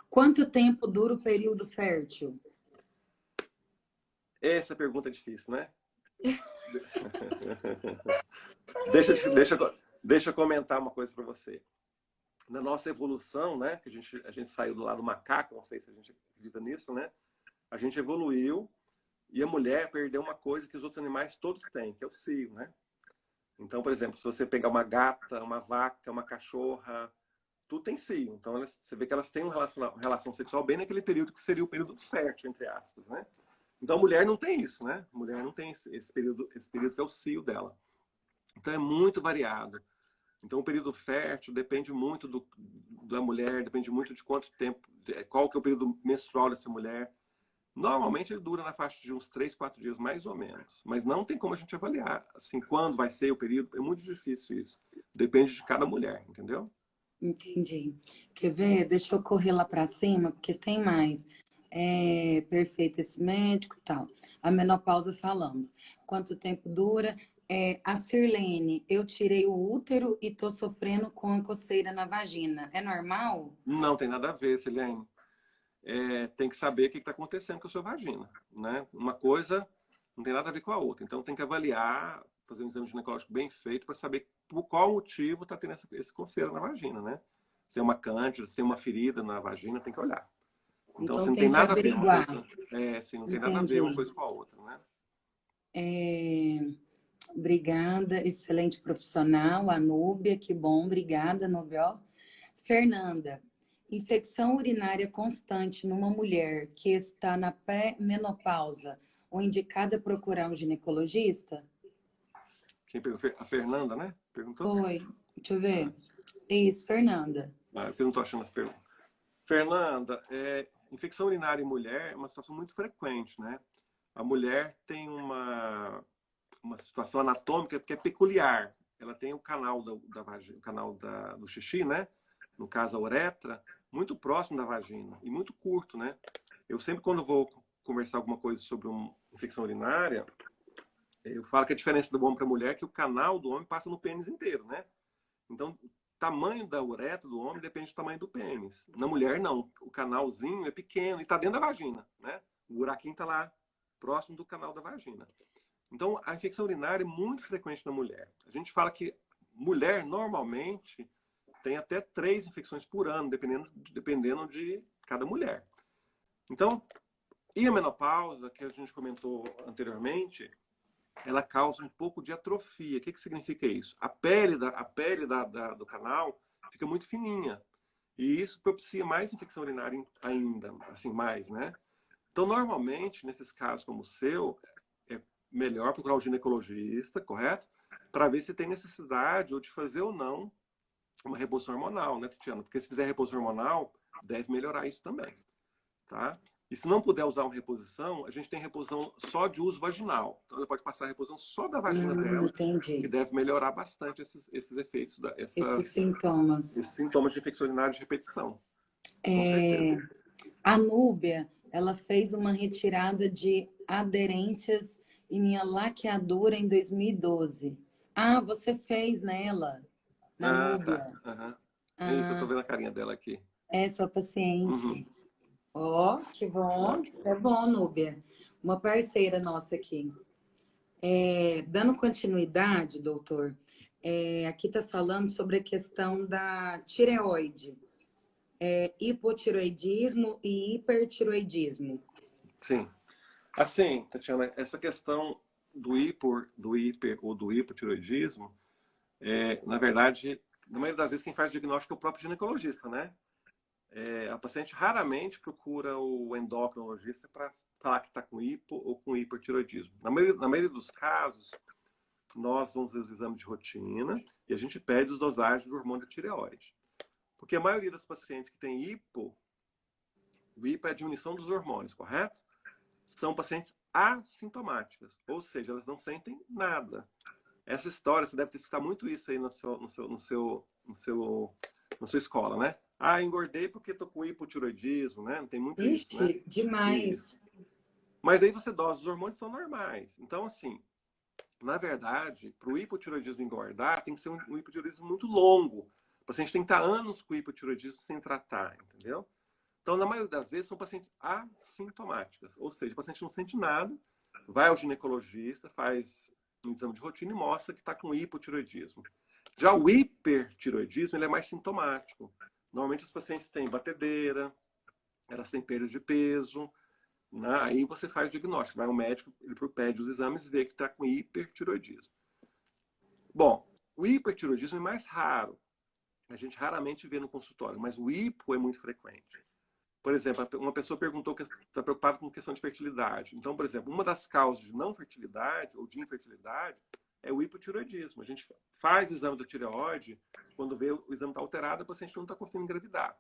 quanto tempo dura o período fértil? Essa pergunta é difícil, né? deixa, deixa, deixa eu comentar uma coisa para você. Na nossa evolução, né, que a gente saiu do lado do macaco, não sei se a gente acredita nisso, né? A gente evoluiu e a mulher perdeu uma coisa que os outros animais todos têm, que é o cio, né? Então, por exemplo, se você pegar uma gata, uma vaca, uma cachorra, tudo tem cio. Então, você vê que elas têm uma relação sexual bem naquele período que seria o período fértil, entre aspas, né? Então, a mulher não tem isso, né? A mulher não tem esse período que é o cio dela. Então, é muito variado. Então, o período fértil depende muito da mulher, depende muito de quanto tempo, qual que é o período menstrual dessa mulher. Normalmente ele dura na faixa de uns 3, 4 dias, mais ou menos. Mas não tem como a gente avaliar, assim, quando vai ser o período. É muito difícil isso. Depende de cada mulher, entendeu? Entendi. Quer ver? Deixa eu correr lá para cima, porque tem mais. É, perfeito esse médico e tal. A menopausa falamos. Quanto tempo dura? É, a Sirlene, eu tirei o útero e tô sofrendo com a coceira na vagina. É normal? Não tem nada a ver, Silene. Tem que saber o que está acontecendo com a sua vagina, né? Uma coisa não tem nada a ver com a outra. Então tem que avaliar, fazer um exame ginecológico bem feito para saber por qual motivo está tendo esse coceira na vagina, né? Se é uma cândida, se é uma ferida na vagina, tem que olhar. Então, Então assim, não tem tem que nada a ver uma averiguar. coisa. Assim, não tem nada a ver uma Entendi. coisa com a outra, né? É, obrigada, excelente profissional, a Núbia, que bom, obrigada, Núbia. Fernanda, infecção urinária constante numa mulher que está na pré-menopausa, ou indicada procurar um ginecologista? Quem perguntou? A Fernanda, né? Perguntou? Foi. Deixa eu ver. Isso, Fernanda. Eu não estou achando as perguntas. Fernanda, infecção urinária em mulher é uma situação muito frequente, né? A mulher tem uma situação anatômica que é peculiar. Ela tem o canal da vagina, o canal do xixi, né? No caso, a uretra, muito próximo da vagina e muito curto, né? Eu sempre, quando vou conversar alguma coisa sobre uma infecção urinária, eu falo que a diferença do homem para a mulher é que o canal do homem passa no pênis inteiro, né? Então, o tamanho da uretra do homem depende do tamanho do pênis. Na mulher, não. O canalzinho é pequeno e está dentro da vagina, né? O buraquinho está lá, próximo do canal da vagina. Então, a infecção urinária é muito frequente na mulher. A gente fala que mulher, normalmente, tem até 3 infecções por ano, dependendo de cada mulher. Então, e a menopausa, que a gente comentou anteriormente, ela causa um pouco de atrofia. O que significa isso? A pele do canal fica muito fininha. E isso propicia mais infecção urinária ainda, assim, mais, né? Então, normalmente, nesses casos como o seu, é melhor procurar um ginecologista, correto? Para ver se tem necessidade ou de fazer ou não uma reposição hormonal, né, Tatiana? Porque se fizer reposição hormonal, deve melhorar isso também, tá? E se não puder usar uma reposição, a gente tem reposição só de uso vaginal. Então, ela pode passar a reposição só da vagina dela, Entendi. que deve melhorar bastante esses efeitos, Esses sintomas. esses sintomas de infecção urinária de repetição. Com certeza. A Núbia, ela fez uma retirada de aderências em minha laqueadura em 2012. Ah, você fez nela, na Núbia. Tá. Uhum. Isso, eu tô vendo a carinha dela aqui. É sua paciente. Uhum. Ó, que bom. Ótimo. Isso é bom, Núbia. Uma parceira nossa aqui. Dando continuidade, doutor, aqui está falando sobre a questão da tireoide. Hipotireoidismo e hipertireoidismo. Sim. Assim, Tatiana, essa questão do hiper ou do hipotireoidismo, na verdade, na maioria das vezes quem faz o diagnóstico é o próprio ginecologista, né? A paciente raramente procura o endocrinologista para falar que está com hipo ou com hipertireoidismo. Na maioria dos casos, nós vamos fazer os exames de rotina e a gente pede os dosagens do hormônio da tireoide. Porque a maioria das pacientes que tem hipo, o hipo é a diminuição dos hormônios, correto? São pacientes assintomáticas, ou seja, elas não sentem nada. Essa história, você deve ter escutado muito isso aí na sua escola, né? Ah, engordei porque estou com hipotireoidismo, né? Não tem muito isso, né? Demais. Isso. Mas aí você dosa, os hormônios são normais. Então, assim, na verdade, para o hipotireoidismo engordar, tem que ser um hipotireoidismo muito longo. O paciente tem que estar anos com hipotireoidismo sem tratar, entendeu? Então, na maioria das vezes, são pacientes assintomáticas. Ou seja, o paciente não sente nada, vai ao ginecologista, faz um exame de rotina e mostra que está com hipotireoidismo. Já o hipertireoidismo, ele é mais sintomático. Normalmente, os pacientes têm batedeira, elas têm perda de peso, né? Aí você faz o diagnóstico. Vai ao médico, ele pede os exames e vê que está com hipertireoidismo. Bom, o hipertireoidismo é mais raro. A gente raramente vê no consultório, mas o hipo é muito frequente. Por exemplo, uma pessoa perguntou que está preocupada com questão de fertilidade. Então, por exemplo, uma das causas de não fertilidade ou de infertilidade é o hipotireoidismo. A gente faz exame da tireoide, quando vê o exame está alterado, o paciente não está conseguindo engravidar.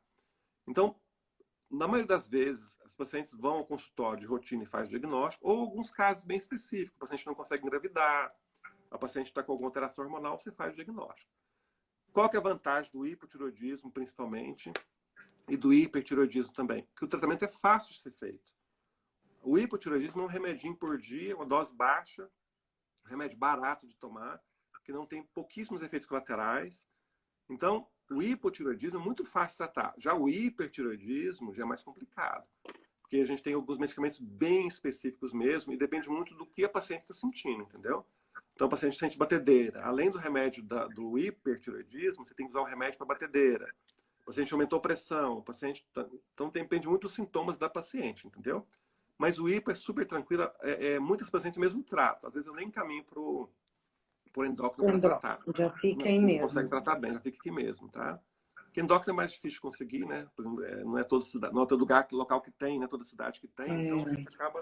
Então, na maioria das vezes, as pacientes vão ao consultório de rotina e faz diagnóstico, ou alguns casos bem específicos, o paciente não consegue engravidar, a paciente está com alguma alteração hormonal, você faz o diagnóstico. Qual que é a vantagem do hipotireoidismo, principalmente, e do hipertireoidismo também? Que o tratamento é fácil de ser feito. O hipotireoidismo é um remedinho por dia, uma dose baixa, um remédio barato de tomar, que não tem pouquíssimos efeitos colaterais. Então, o hipotireoidismo é muito fácil de tratar. Já o hipertireoidismo já é mais complicado, porque a gente tem alguns medicamentos bem específicos mesmo e depende muito do que a paciente está sentindo, entendeu? Então, o paciente sente batedeira. Além do remédio do hipertireoidismo, você tem que usar um remédio para batedeira. O paciente aumentou a pressão, o paciente... Então, depende muito dos sintomas da paciente, entendeu? Mas o hipo é super tranquilo, muitas pacientes mesmo tratam. Às vezes eu nem encaminho por endócrino para tratar. Já fica aí não mesmo. Consegue tratar bem, já fica aqui mesmo, tá? Porque endócrino é mais difícil de conseguir, né? Por exemplo, não é todo local que tem, né? Toda cidade que tem, então a gente acaba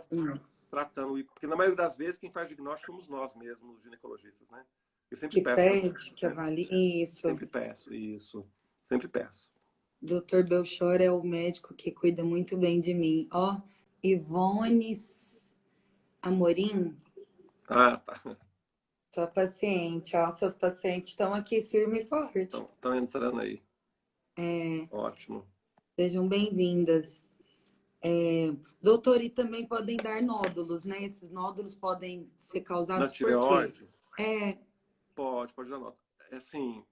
tratando. Porque na maioria das vezes quem faz diagnóstico somos nós mesmos, os ginecologistas, né? Eu sempre Que peço, pede, que né? avalie. Isso. Sempre peço, isso. Sempre peço. Doutor Belchor é o médico que cuida muito bem de mim. Ó, Ivone Amorim, Ah, tá. sua paciente. Ó, seus pacientes estão aqui firme e forte. Estão entrando aí. Ótimo. Sejam bem-vindas. Doutor, e também podem dar nódulos, né? Esses nódulos podem ser Na causados por quê? tireoide, pode dar nota. É assim,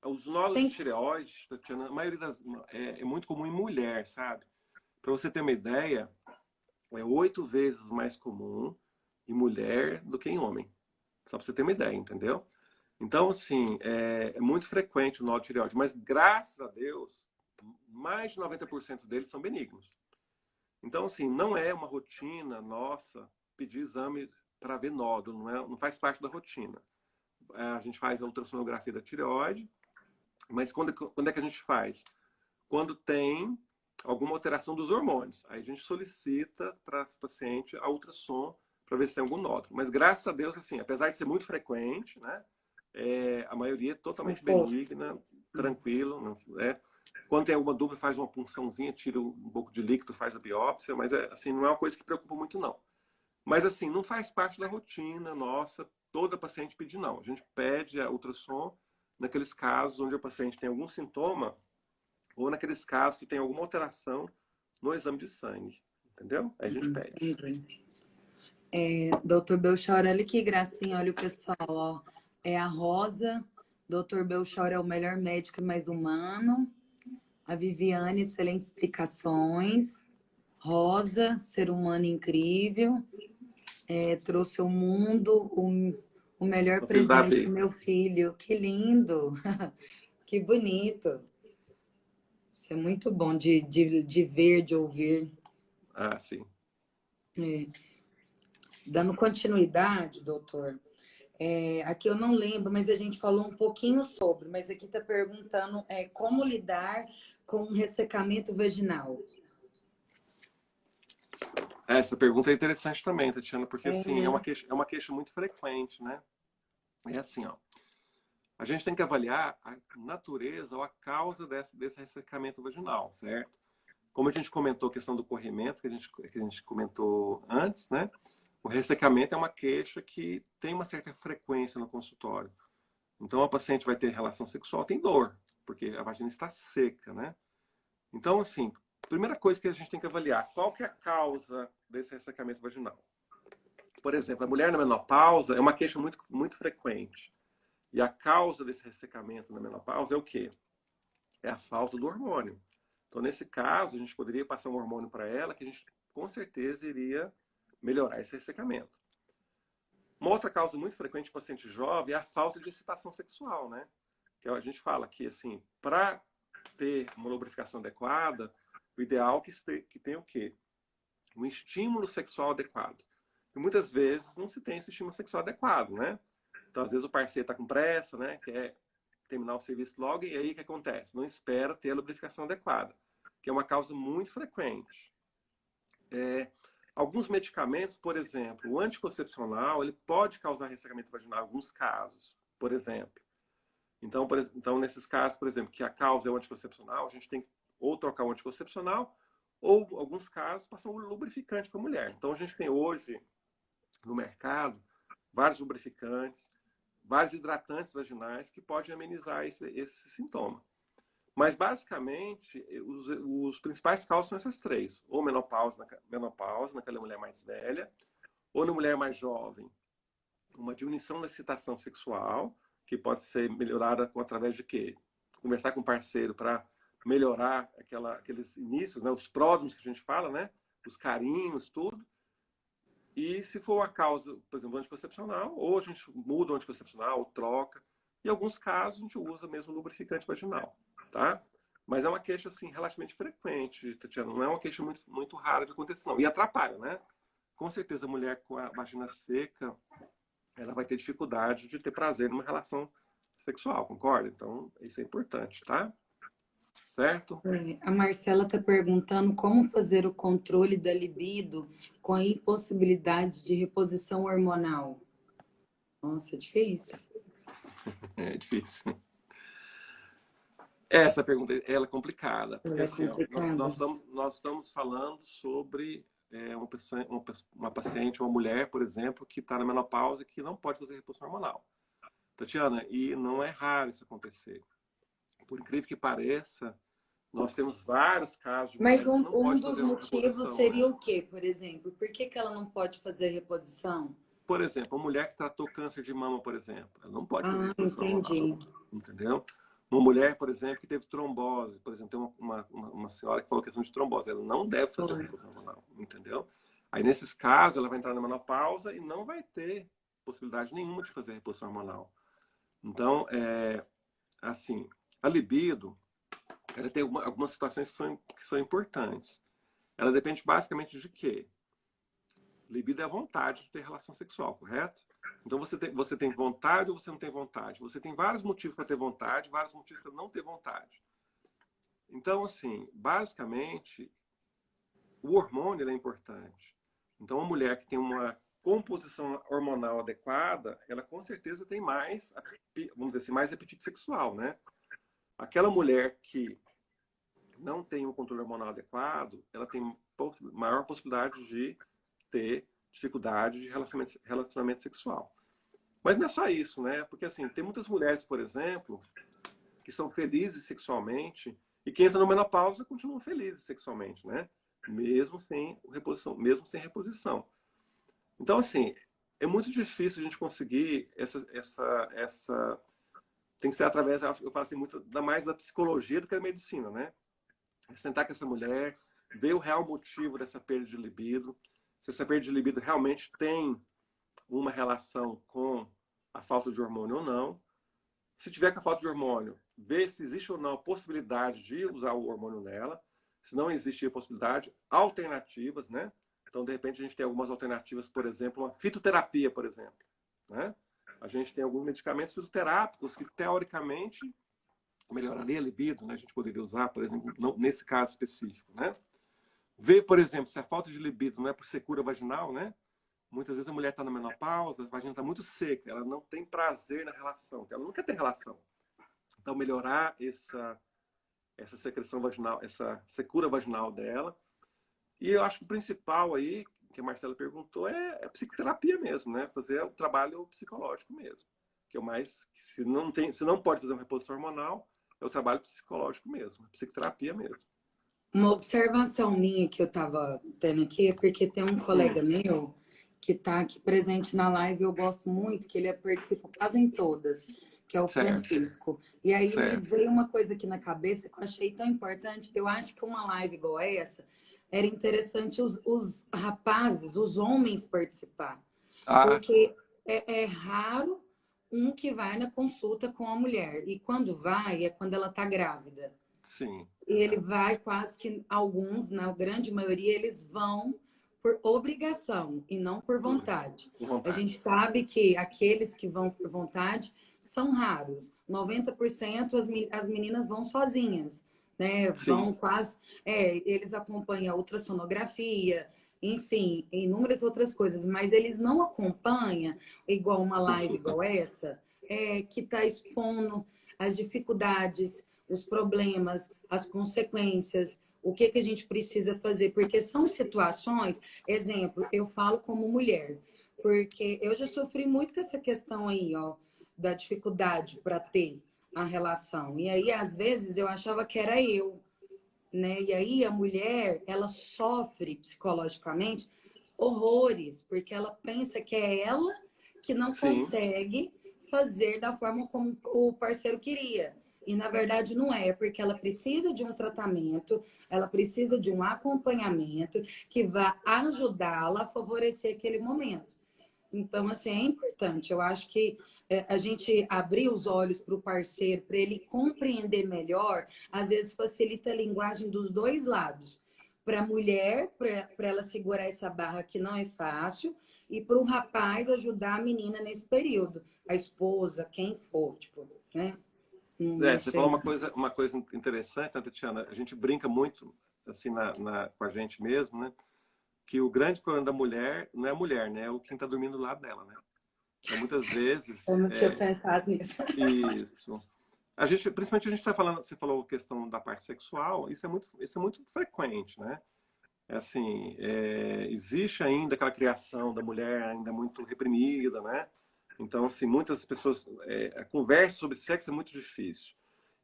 os nódulos de Tem... tireoide, Tatiana, a maioria é muito comum em mulher, sabe? Para você ter uma ideia, é 8 vezes mais comum em mulher do que em homem. Só para você ter uma ideia, entendeu? Então, assim, é muito frequente o nó de tireoide, mas graças a Deus, mais de 90% deles são benignos. Então, assim, não é uma rotina nossa pedir exame para ver nódulo, não faz parte da rotina. A gente faz a ultrassonografia da tireoide, mas quando é que a gente faz? Quando tem alguma alteração dos hormônios. Aí a gente solicita para esse paciente a ultrassom para ver se tem algum nódulo. Mas graças a Deus, assim, apesar de ser muito frequente, né, a maioria é totalmente benigna, tranquilo, né? Quando tem alguma dúvida, faz uma punçãozinha, tira um pouco de líquido, faz a biópsia, mas assim, não é uma coisa que preocupa muito, não. Mas assim, não faz parte da rotina nossa, toda paciente pedir, não. A gente pede a ultrassom naqueles casos onde o paciente tem algum sintoma ou naqueles casos que tem alguma alteração no exame de sangue, entendeu? Aí a gente pede. Entendi. Doutor Belchor, olha que gracinha, olha o pessoal, ó. É a Rosa, doutor Belchor é o melhor médico e mais humano. A Viviane, excelentes explicações. Rosa, ser humano incrível. Trouxe ao mundo o melhor Meu filho presente, Davi. meu filho. Que lindo, que bonito. Isso é muito bom de ver, de ouvir. Ah, sim. Dando continuidade, doutor, aqui eu não lembro, mas a gente falou um pouquinho sobre, mas aqui está perguntando como lidar com um ressecamento vaginal. Essa pergunta é interessante também, Tatiana, porque assim, É, é uma queixa muito frequente, né? É assim, ó. A gente tem que avaliar a natureza ou a causa desse ressecamento vaginal, certo? Como a gente comentou a questão do corrimento, que a gente comentou antes, né? O ressecamento é uma queixa que tem uma certa frequência no consultório. Então, a paciente vai ter relação sexual, tem dor, porque a vagina está seca, né? Então, assim, primeira coisa que a gente tem que avaliar, qual que é a causa desse ressecamento vaginal? Por exemplo, a mulher na menopausa é uma queixa muito frequente. E a causa desse ressecamento na menopausa é o quê? É a falta do hormônio. Então, nesse caso, a gente poderia passar um hormônio para ela que a gente, com certeza, iria melhorar esse ressecamento. Uma outra causa muito frequente em paciente jovem é a falta de excitação sexual, né? Que a gente fala que, assim, para ter uma lubrificação adequada, o ideal é que tenha o quê? Um estímulo sexual adequado. E muitas vezes não se tem esse estímulo sexual adequado, né? Então, às vezes o parceiro está com pressa, né? Quer terminar o serviço logo, e aí o que acontece? Não espera ter a lubrificação adequada, que é uma causa muito frequente. Alguns medicamentos, por exemplo, o anticoncepcional, ele pode causar ressecamento vaginal em alguns casos, por exemplo. Então, nesses casos, por exemplo, que a causa é o anticoncepcional, a gente tem que ou trocar o anticoncepcional, ou, em alguns casos, passar um lubrificante para a mulher. Então, a gente tem hoje, no mercado, vários lubrificantes, vários hidratantes vaginais que podem amenizar esse sintoma. Mas, basicamente, os principais causas são essas três. Ou menopausa naquela mulher mais velha, ou na mulher mais jovem, uma diminuição da excitação sexual, que pode ser melhorada através de quê? Conversar com o parceiro para melhorar aqueles inícios, né? Os pródromos que a gente fala, né? Os carinhos, tudo. E se for a causa, por exemplo, anticoncepcional, ou a gente muda o anticoncepcional, ou troca. Em alguns casos, a gente usa mesmo lubrificante vaginal, tá? Mas é uma queixa, assim, relativamente frequente, Tatiana. Não é uma queixa muito rara de acontecer, não. E atrapalha, né? Com certeza, a mulher com a vagina seca, ela vai ter dificuldade de ter prazer numa relação sexual, concorda? Então, isso é importante, tá? Certo? A Marcela está perguntando como fazer o controle da libido com a impossibilidade de reposição hormonal. Nossa, é difícil. É difícil. Essa pergunta ela é complicada, porque Ela é assim, ó, complicada. nós estamos falando sobre uma paciente, uma mulher, por exemplo, que está na menopausa e que não pode fazer reposição hormonal. Tatiana, e não é raro isso acontecer. Por incrível que pareça, nós temos vários casos de Mas mulheres que não um podem dos fazer uma motivos reposição, né? seria o quê, por exemplo? Por que que ela não pode fazer reposição? Por exemplo, uma mulher que tratou câncer de mama, por exemplo, ela não pode fazer Ah, reposição hormonal, entendi. entendeu? Uma mulher, por exemplo, que teve trombose, por exemplo, tem uma senhora que falou questão de trombose, ela não deve fazer Foi. reposição hormonal, entendeu? Aí, nesses casos, ela vai entrar na menopausa e não vai ter possibilidade nenhuma de fazer reposição hormonal. Então, assim, a libido, ela tem algumas situações que são importantes. Ela depende basicamente de quê? Libido é a vontade de ter relação sexual, correto? Então você tem vontade ou você não tem vontade? Você tem vários motivos para ter vontade, vários motivos para não ter vontade. Então, assim, basicamente, o hormônio é importante. Então, uma mulher que tem uma composição hormonal adequada, ela com certeza tem mais, vamos dizer assim, mais apetite sexual, né? Aquela mulher que não tem um controle hormonal adequado, ela tem maior possibilidade de ter dificuldade de relacionamento sexual. Mas não é só isso, né? Porque assim, tem muitas mulheres, por exemplo, que são felizes sexualmente e que entram na menopausa continuam felizes sexualmente, né? Mesmo sem reposição, mesmo sem reposição. Então, assim, é muito difícil a gente conseguir essa tem que ser através, eu falo assim, muito mais da psicologia do que da medicina, né? Sentar com essa mulher, ver o real motivo dessa perda de libido, se essa perda de libido realmente tem uma relação com a falta de hormônio ou não. Se tiver com a falta de hormônio, ver se existe ou não a possibilidade de usar o hormônio nela. Se não existir a possibilidade, alternativas, né? Então, de repente, a gente tem algumas alternativas, por exemplo, uma fitoterapia, por exemplo, né? A gente tem alguns medicamentos fitoterápicos que, teoricamente, melhoraria a libido, né? A gente poderia usar, por exemplo, nesse caso específico, né? Ver, por exemplo, se a falta de libido não é por secura vaginal, né? Muitas vezes a mulher está na menopausa, a vagina está muito seca, ela não tem prazer na relação, ela não quer ter relação. Então, melhorar essa secreção vaginal, essa secura vaginal dela. E eu acho que o principal aí, que a Marcela perguntou, é psicoterapia mesmo, né? Fazer o trabalho psicológico mesmo. Que é o mais, se não pode fazer uma reposição hormonal, é o trabalho psicológico mesmo, psicoterapia mesmo. Uma observação minha que eu estava tendo aqui é porque tem um colega meu que está aqui presente na live, eu gosto muito, que ele participa quase em todas, que é o Certo, Francisco. E aí me certo. veio uma coisa aqui na cabeça que eu achei tão importante. Eu acho que uma live igual essa era interessante os rapazes, os homens participar. Ah, Porque é raro um que vai na consulta com a mulher. E quando vai, é quando ela está grávida. sim. E ele vai quase que alguns, na grande maioria, eles vão por obrigação e não por vontade. Com A gente vontade. sabe que aqueles que vão por vontade são raros. 90% as meninas vão sozinhas, né? Sim, Vão quase, eles acompanham a ultrassonografia, enfim, inúmeras outras coisas, mas eles não acompanham igual uma live consulta. igual essa, que está expondo as dificuldades, os problemas, as consequências, o que, que a gente precisa fazer, porque são situações, exemplo, eu falo como mulher, porque eu já sofri muito com essa questão aí, ó, da dificuldade para ter a relação. E aí, às vezes, eu achava que era eu, né? E aí a mulher, ela sofre psicologicamente horrores, porque ela pensa que é ela que não Sim, consegue fazer da forma como o parceiro queria. E na verdade não é, porque ela precisa de um tratamento, ela precisa de um acompanhamento que vá ajudá-la a favorecer aquele momento. Então, assim, é importante. Eu acho que a gente abrir os olhos para o parceiro, para ele compreender melhor, às vezes facilita a linguagem dos dois lados. Para a mulher, para ela segurar essa barra que não é fácil, e para o rapaz ajudar a menina nesse período. A esposa, quem for, tipo, né? Não você falou sei. uma coisa interessante, né, Tatiana? A gente brinca muito assim com a gente mesmo, né? Que o grande problema da mulher não é a mulher, né? É o quem está dormindo do lado dela, né? Então, muitas Eu vezes, não tinha pensado nisso. isso. Principalmente a gente está falando, você falou a questão da parte sexual, isso é muito frequente, né? É assim, existe ainda aquela criação da mulher ainda muito reprimida, né? Então, assim, muitas pessoas, a conversa sobre sexo é muito difícil.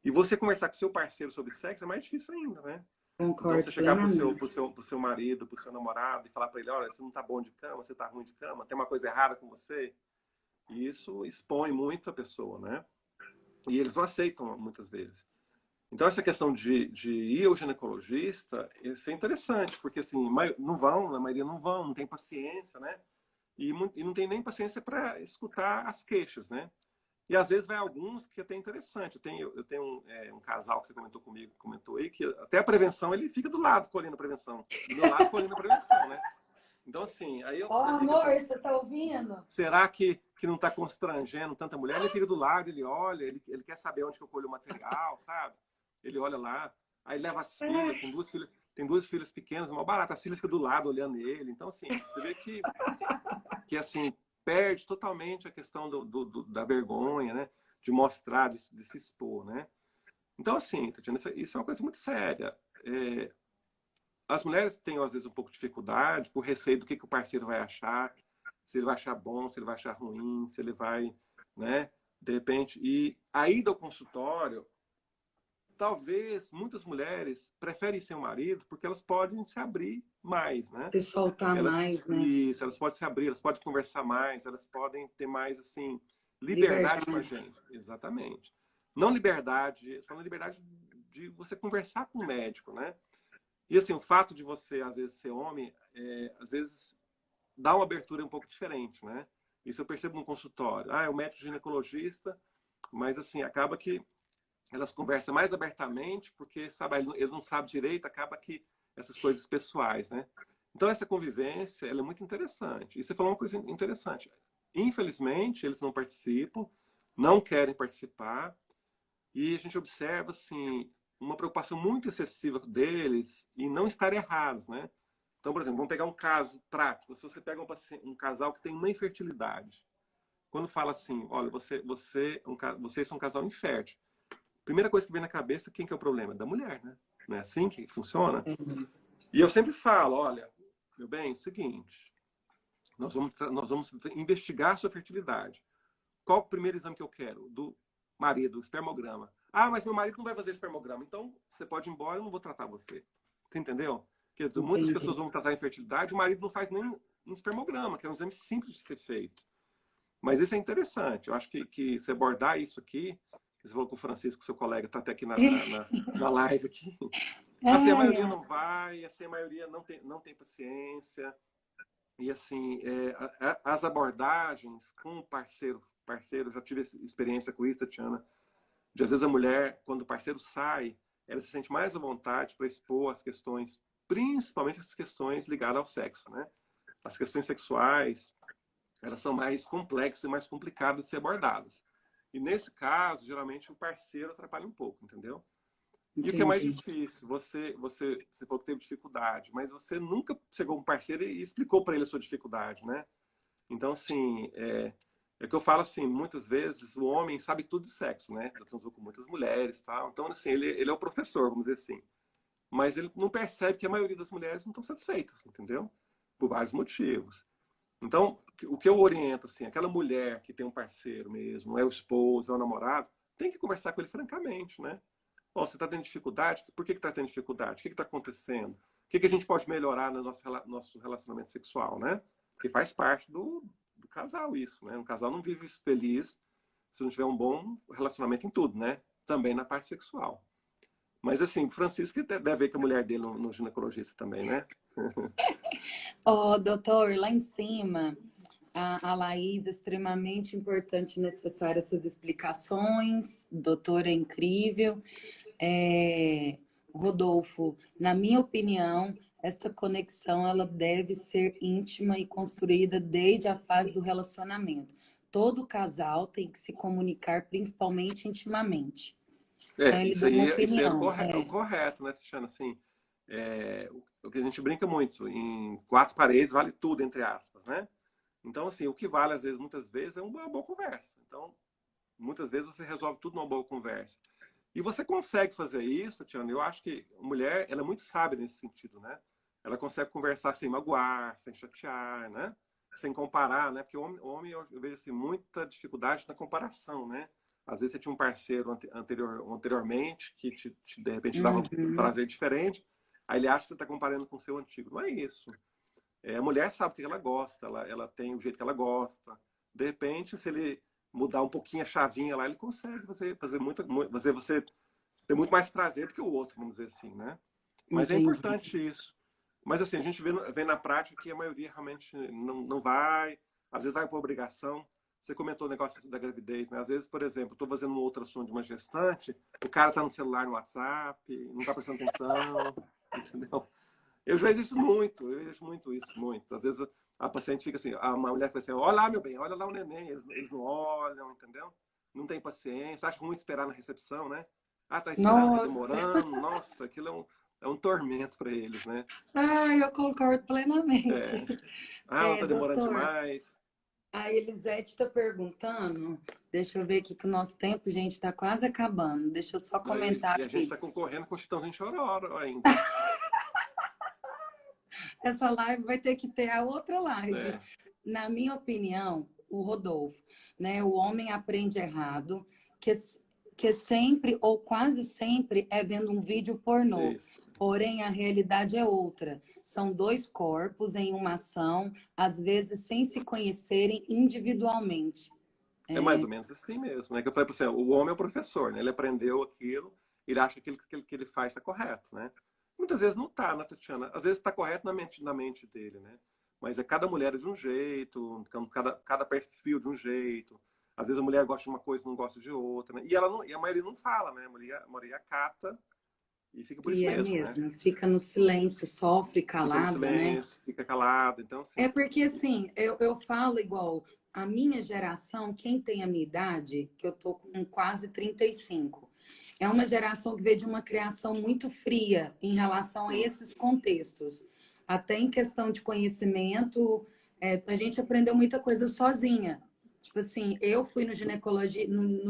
E você conversar com seu parceiro sobre sexo é mais difícil ainda, né? Então, você Concordo chegar plenamente. pro seu marido, pro seu namorado e falar para ele, olha, você não tá bom de cama, você tá ruim de cama, tem uma coisa errada com você. E isso expõe muito a pessoa, né? E eles não aceitam muitas vezes. Então, essa questão de ir ao ginecologista, isso é interessante, porque assim, não vão, a maioria não vão, não tem paciência, né? E não tem nem paciência para escutar as queixas, né? E às vezes vai alguns que é até interessante. Eu tenho um casal que você comentou comigo, comentou aí, que até a prevenção, ele fica do lado colhendo a prevenção. Do meu lado colhendo a prevenção, né? Então, assim, aí Ó, eu fico amor, assim, você tá ouvindo? será que não está constrangendo tanta mulher? Ele fica do lado, ele olha, ele quer saber onde que eu colho o material, sabe? Ele olha lá, aí leva as filhas, tem duas filhas pequenas, mal barata, as filhas ficam do lado olhando ele. Então, assim, você vê que assim, perde totalmente a questão da vergonha, né? De mostrar, de se expor, né? Então, assim, Tatiana, isso é uma coisa muito séria. As mulheres têm, às vezes, um pouco de dificuldade por receio do que o parceiro vai achar, se ele vai achar bom, se ele vai achar ruim, se ele vai, né? De repente, e a ida ao consultório, talvez muitas mulheres preferem ser um marido porque elas podem se abrir mais, né? Se soltar mais, né? Isso, elas podem se abrir, elas podem conversar mais, elas podem ter mais, assim, liberdade com a Liberdade. gente. Exatamente. Não liberdade, falando liberdade de você conversar com o médico, né? E, assim, o fato de você, às vezes, ser homem, às vezes, dá uma abertura um pouco diferente, né? Isso eu percebo no consultório. Ah, é o médico ginecologista, mas, assim, acaba que elas conversam mais abertamente, porque, sabe, ele não sabe direito, acaba que essas coisas pessoais, né? Então, essa convivência, ela é muito interessante. E você falou uma coisa interessante. Infelizmente, eles não participam, não querem participar, e a gente observa, assim, uma preocupação muito excessiva deles em não estar errados, né? Então, por exemplo, vamos pegar um caso prático. Se você pega um casal que tem uma infertilidade, quando fala assim, olha, vocês são um casal infértil, primeira coisa que vem na cabeça, quem que é o problema? Da mulher, né? Não é assim que funciona? E eu sempre falo, olha, meu bem, é o seguinte, nós vamos investigar a sua fertilidade. Qual o primeiro exame que eu quero? Do marido, o espermograma. Ah, mas meu marido não vai fazer espermograma, então você pode ir embora, eu não vou tratar você. Você entendeu? Quer dizer, muitas pessoas Entendi. vão tratar a infertilidade, o marido não faz nem um espermograma, que é um exame simples de ser feito. Mas isso é interessante. Eu acho que se abordar isso aqui, que você falou com o Francisco, seu colega, está até aqui na live aqui. Assim, a Ai, maioria ai. não vai, assim, a maioria não tem paciência. E assim, as abordagens com o parceiro, já tive experiência com isso, Tatiana, de às vezes a mulher, quando o parceiro sai, ela se sente mais à vontade para expor as questões, principalmente as questões ligadas ao sexo, né? As questões sexuais, elas são mais complexas e mais complicadas de ser abordadas. E nesse caso, geralmente o parceiro atrapalha um pouco, entendeu? E o que é mais Entendi. difícil, você falou que teve dificuldade, mas você nunca chegou um parceiro e explicou para ele a sua dificuldade, né? Então, assim, é que eu falo assim, muitas vezes o homem sabe tudo de sexo, né? Já transou com muitas mulheres, tal. Então, assim, ele é o professor, vamos dizer assim. Mas ele não percebe que a maioria das mulheres não estão satisfeitas, entendeu? Por vários motivos. Então, o que eu oriento, assim, aquela mulher que tem um parceiro mesmo, é o esposo, é o namorado, tem que conversar com ele francamente, né? Oh, você está tendo dificuldade? Por que está tendo dificuldade? O que está acontecendo? O que a gente pode melhorar no nosso relacionamento sexual, né? Porque faz parte do casal isso, né? Um casal não vive feliz se não tiver um bom relacionamento em tudo, né? Também na parte sexual. Mas assim, o Francisco deve ver que a mulher dele no ginecologista também, né? Ó, doutor, lá em cima, a Laís, extremamente importante e necessária essas explicações. Doutor é incrível. É, Rodolfo, na minha opinião, esta conexão ela deve ser íntima e construída desde a fase do relacionamento. Todo casal tem que se comunicar, principalmente intimamente. Então, ele deu uma Isso aí é opinião. o correto, né, Tatiana? Assim, o que a gente brinca muito, em quatro paredes vale tudo, entre aspas, né? Então, assim, o que vale, às vezes, muitas vezes, é uma boa conversa. Então, muitas vezes você resolve tudo numa boa conversa. E você consegue fazer isso, Tatiana. Eu acho que a mulher, ela é muito sábia nesse sentido, né? Ela consegue conversar sem magoar, sem chatear, né? Sem comparar, né? Porque o homem eu vejo assim, muita dificuldade na comparação, né? Às vezes você tinha um parceiro anteriormente que de repente dava um Uhum. prazer diferente, aí ele acha que você está comparando com o seu antigo. Não é isso. A mulher sabe o que ela gosta, ela tem o jeito que ela gosta. De repente, se ele mudar um pouquinho a chavinha lá, ele consegue fazer você ter muito mais prazer do que o outro, vamos dizer assim, né? Mas é Entendi. importante isso. Mas assim, a gente vê na prática que a maioria realmente não vai, às vezes vai por obrigação. Você comentou o negócio da gravidez, né? Às vezes, por exemplo, estou fazendo um ultrassom de uma gestante, o cara está no celular, no WhatsApp, não está prestando atenção, entendeu? Eu vejo muito isso, muito. Às vezes a paciente fica assim, a mulher fica assim, olha lá, meu bem, olha lá o neném, eles não olham, entendeu? Não tem paciência, acha ruim esperar na recepção, né? Ah, tá esperando, tá Nossa, demorando, nossa, aquilo é um tormento para eles, né? ai, eu concordo plenamente. É. Ah, tá demorando Doutor, demais. a Elisete está perguntando, deixa eu ver aqui que o nosso tempo, gente, está quase acabando. Deixa eu só comentar E a gente aqui. está concorrendo com o Chitãozinho Chororó ainda. Essa live vai ter que ter a outra live. É, Na minha opinião, o Rodolfo, né? O homem aprende errado, que, que sempre ou quase sempre é vendo um vídeo pornô. isso. Porém, a realidade é outra. São dois corpos em uma ação, às vezes sem se conhecerem individualmente. É mais ou menos assim mesmo, né? Que eu falei para você, o homem é o professor, né? Ele aprendeu aquilo, ele acha que que ele faz está correto, né? Muitas vezes não está, né, Tatiana? Às vezes está correto na mente dele, né? Mas é cada mulher de um jeito, cada perfil de um jeito. Às vezes a mulher gosta de uma coisa e não gosta de outra, né? E a maioria não fala, né? A maioria acata e fica por E isso é mesmo, né? mesmo, fica no silêncio, sofre Fica no calada, né? silêncio, fica calado. Então, É assim, porque, assim, eu falo igual, a minha geração, quem tem a minha idade, que eu tô com quase 35, é uma geração que veio de uma criação muito fria em relação a sim. esses contextos. Até em questão de conhecimento, a gente aprendeu muita coisa sozinha. Tipo assim, eu fui no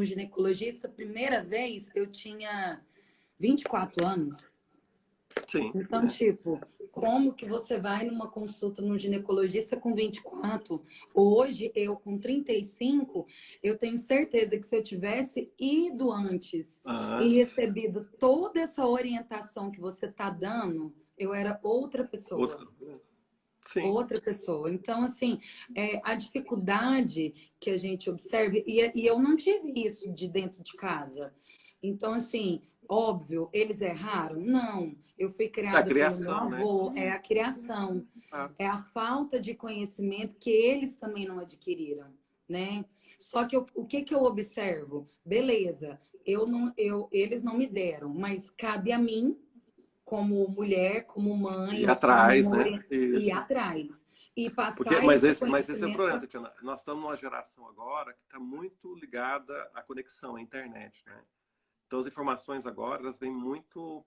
ginecologista, primeira vez, eu tinha 24 anos. Sim, Então, tipo, como que você vai numa consulta no ginecologista com 24? Hoje, eu com 35, eu tenho certeza que se eu tivesse ido antes e antes, recebido toda essa orientação que você está dando, eu era outra pessoa. outra. Sim. Outra pessoa. Então, assim, a dificuldade que a gente observa, e eu não tive isso de dentro de casa. Então, assim, óbvio, eles erraram? Não. Eu fui É a criada pelo meu criação, né? avô, é a criação, Ah, é a falta de conhecimento que eles também não adquiriram, né? Só que o que que eu observo? Beleza, eles não me deram, mas cabe a mim como mulher, como mãe e ou como atrás, né? ir Isso. atrás e Porque, passar mas esse esse é o conhecimento problema, para Tatiana. Nós estamos numa geração agora que está muito ligada à conexão, à internet, né? Então, as informações agora, elas vêm muito...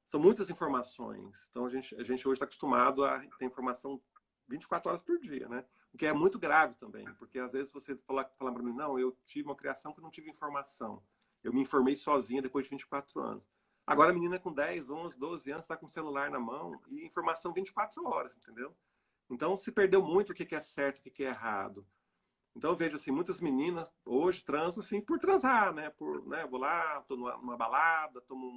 São muitas informações. Então, a gente hoje está acostumado a ter informação 24 horas por dia, né? O que é muito grave também, porque às vezes você falar para mim, não, eu tive uma criação que não tive informação. Eu me informei sozinha depois de 24 anos. Agora a menina com 10, 11, 12 anos está com o celular na mão e informação 24 horas, entendeu? Então se perdeu muito o que é certo, o que é errado. Então eu vejo assim, muitas meninas hoje transam assim por transar, né? Né? Vou lá, tô numa balada, tomo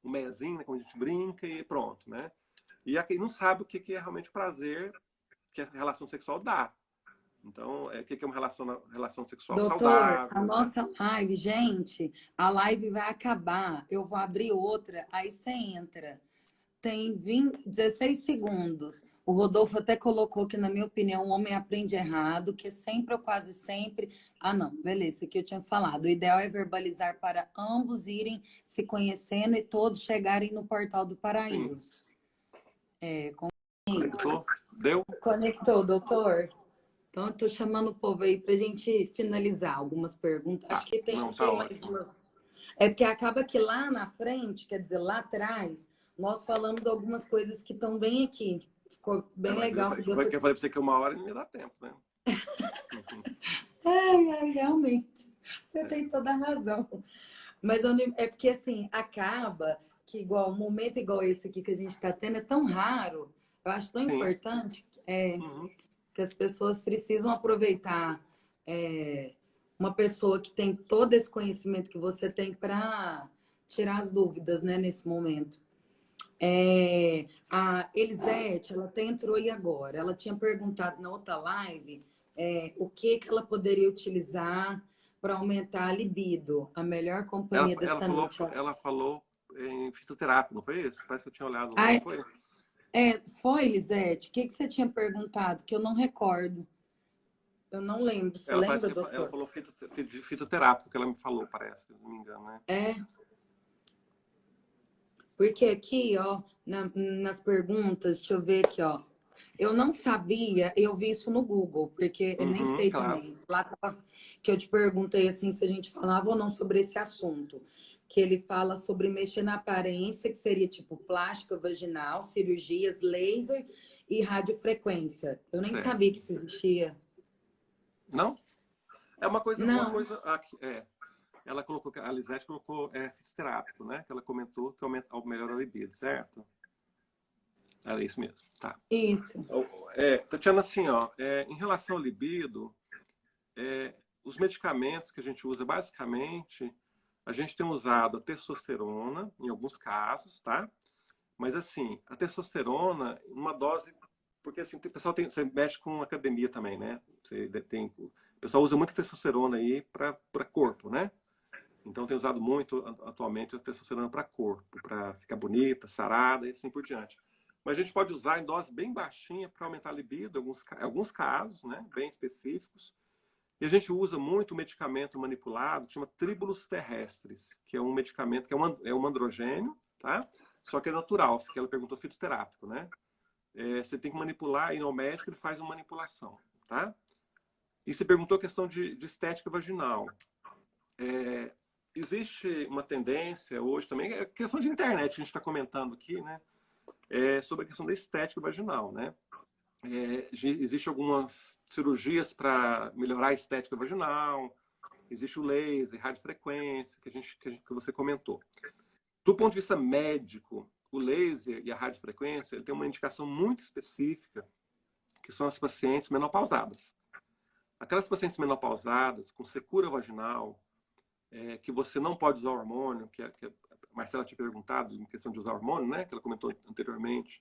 um mezinho, né? Como a gente brinca e pronto, né? E aqui não sabe o que é realmente prazer que a relação sexual dá. Então, o que é uma relação sexual doutor, a saudável, né? nossa live, gente, a live vai acabar. Eu vou abrir outra, aí você entra. Tem 16 segundos. O Rodolfo até colocou que, na minha opinião, o homem aprende errado, que é sempre ou quase sempre. Ah, não, beleza, isso aqui eu tinha falado. O ideal é verbalizar para ambos irem se conhecendo e todos chegarem no portal do Sim. paraíso. Conectou? Deu? Conectou, doutor? Então, eu estou chamando o povo aí para a gente finalizar algumas perguntas. Acho Tá. que tem Não, aqui tá mais ótimo. umas. É porque acaba que lá na frente, quer dizer, lá atrás, nós falamos algumas coisas que estão bem aqui. ficou bem Mas legal. eu falei pra você que 1 hora não me dá tempo, né? Realmente. Você tem toda a razão. Mas é porque, assim, acaba que igual um momento igual esse aqui que a gente está tendo é tão raro, eu acho tão Sim. importante Uhum. que as pessoas precisam aproveitar uma pessoa que tem todo esse conhecimento que você tem para tirar as dúvidas, né, nesse momento. A Elisete, ela até entrou aí agora. Ela tinha perguntado na outra live o que ela poderia utilizar para aumentar a libido, a melhor companhia desta noite. Ela falou em fitoterapia, não foi isso? Parece que eu tinha olhado lá, Ah, não foi? foi, Elisete? O que você tinha perguntado? Que eu não recordo. Eu não lembro. Você Ela parece lembra, que ela doutor? falou fitoterápico, que ela me falou, parece, se não me engano, né? Porque aqui, ó, nas perguntas, deixa eu ver aqui, ó. Eu não sabia, eu vi isso no Google, porque eu nem Uhum, sei claro. também. Lá que eu te perguntei assim se a gente falava ou não sobre esse assunto. Que ele fala sobre mexer na aparência, que seria tipo plástica vaginal, cirurgias, laser e radiofrequência. Eu nem Certo. sabia que isso existia. Não? É uma Não. coisa aqui, ela colocou, a Lisete colocou fitoterápico, né? Que ela comentou que melhora a libido, certo? Era isso mesmo, tá. Isso. Tatiana, assim, ó, em relação ao libido, os medicamentos que a gente usa, basicamente, a gente tem usado a testosterona, em alguns casos, tá? Mas, assim, a testosterona, uma dose... Porque, assim, o pessoal você mexe com academia também, né? O pessoal usa muito testosterona aí para corpo, né? Então, tem usado muito, atualmente, a testosterona para corpo, para ficar bonita, sarada e assim por diante. Mas a gente pode usar em dose bem baixinha para aumentar a libido, em alguns casos, né? Bem específicos. E a gente usa muito medicamento manipulado, que chama tríbulos terrestres, que é um medicamento que é um androgênio, tá? Só que é natural, porque ela perguntou fitoterápico, né? Você tem que manipular, e no médico ele faz uma manipulação, tá? E você perguntou a questão de estética vaginal. Existe uma tendência hoje também, é questão de internet, a gente está comentando aqui, né? Sobre a questão da estética vaginal, né? Existem algumas cirurgias para melhorar a estética vaginal, existe o laser, radiofrequência, que você comentou. Do ponto de vista médico, o laser e a radiofrequência ele tem uma indicação muito específica, que são as pacientes menopausadas. Aquelas pacientes menopausadas com secura vaginal, que você não pode usar hormônio, que a Marcela tinha perguntado em questão de usar hormônio, né, que ela comentou anteriormente.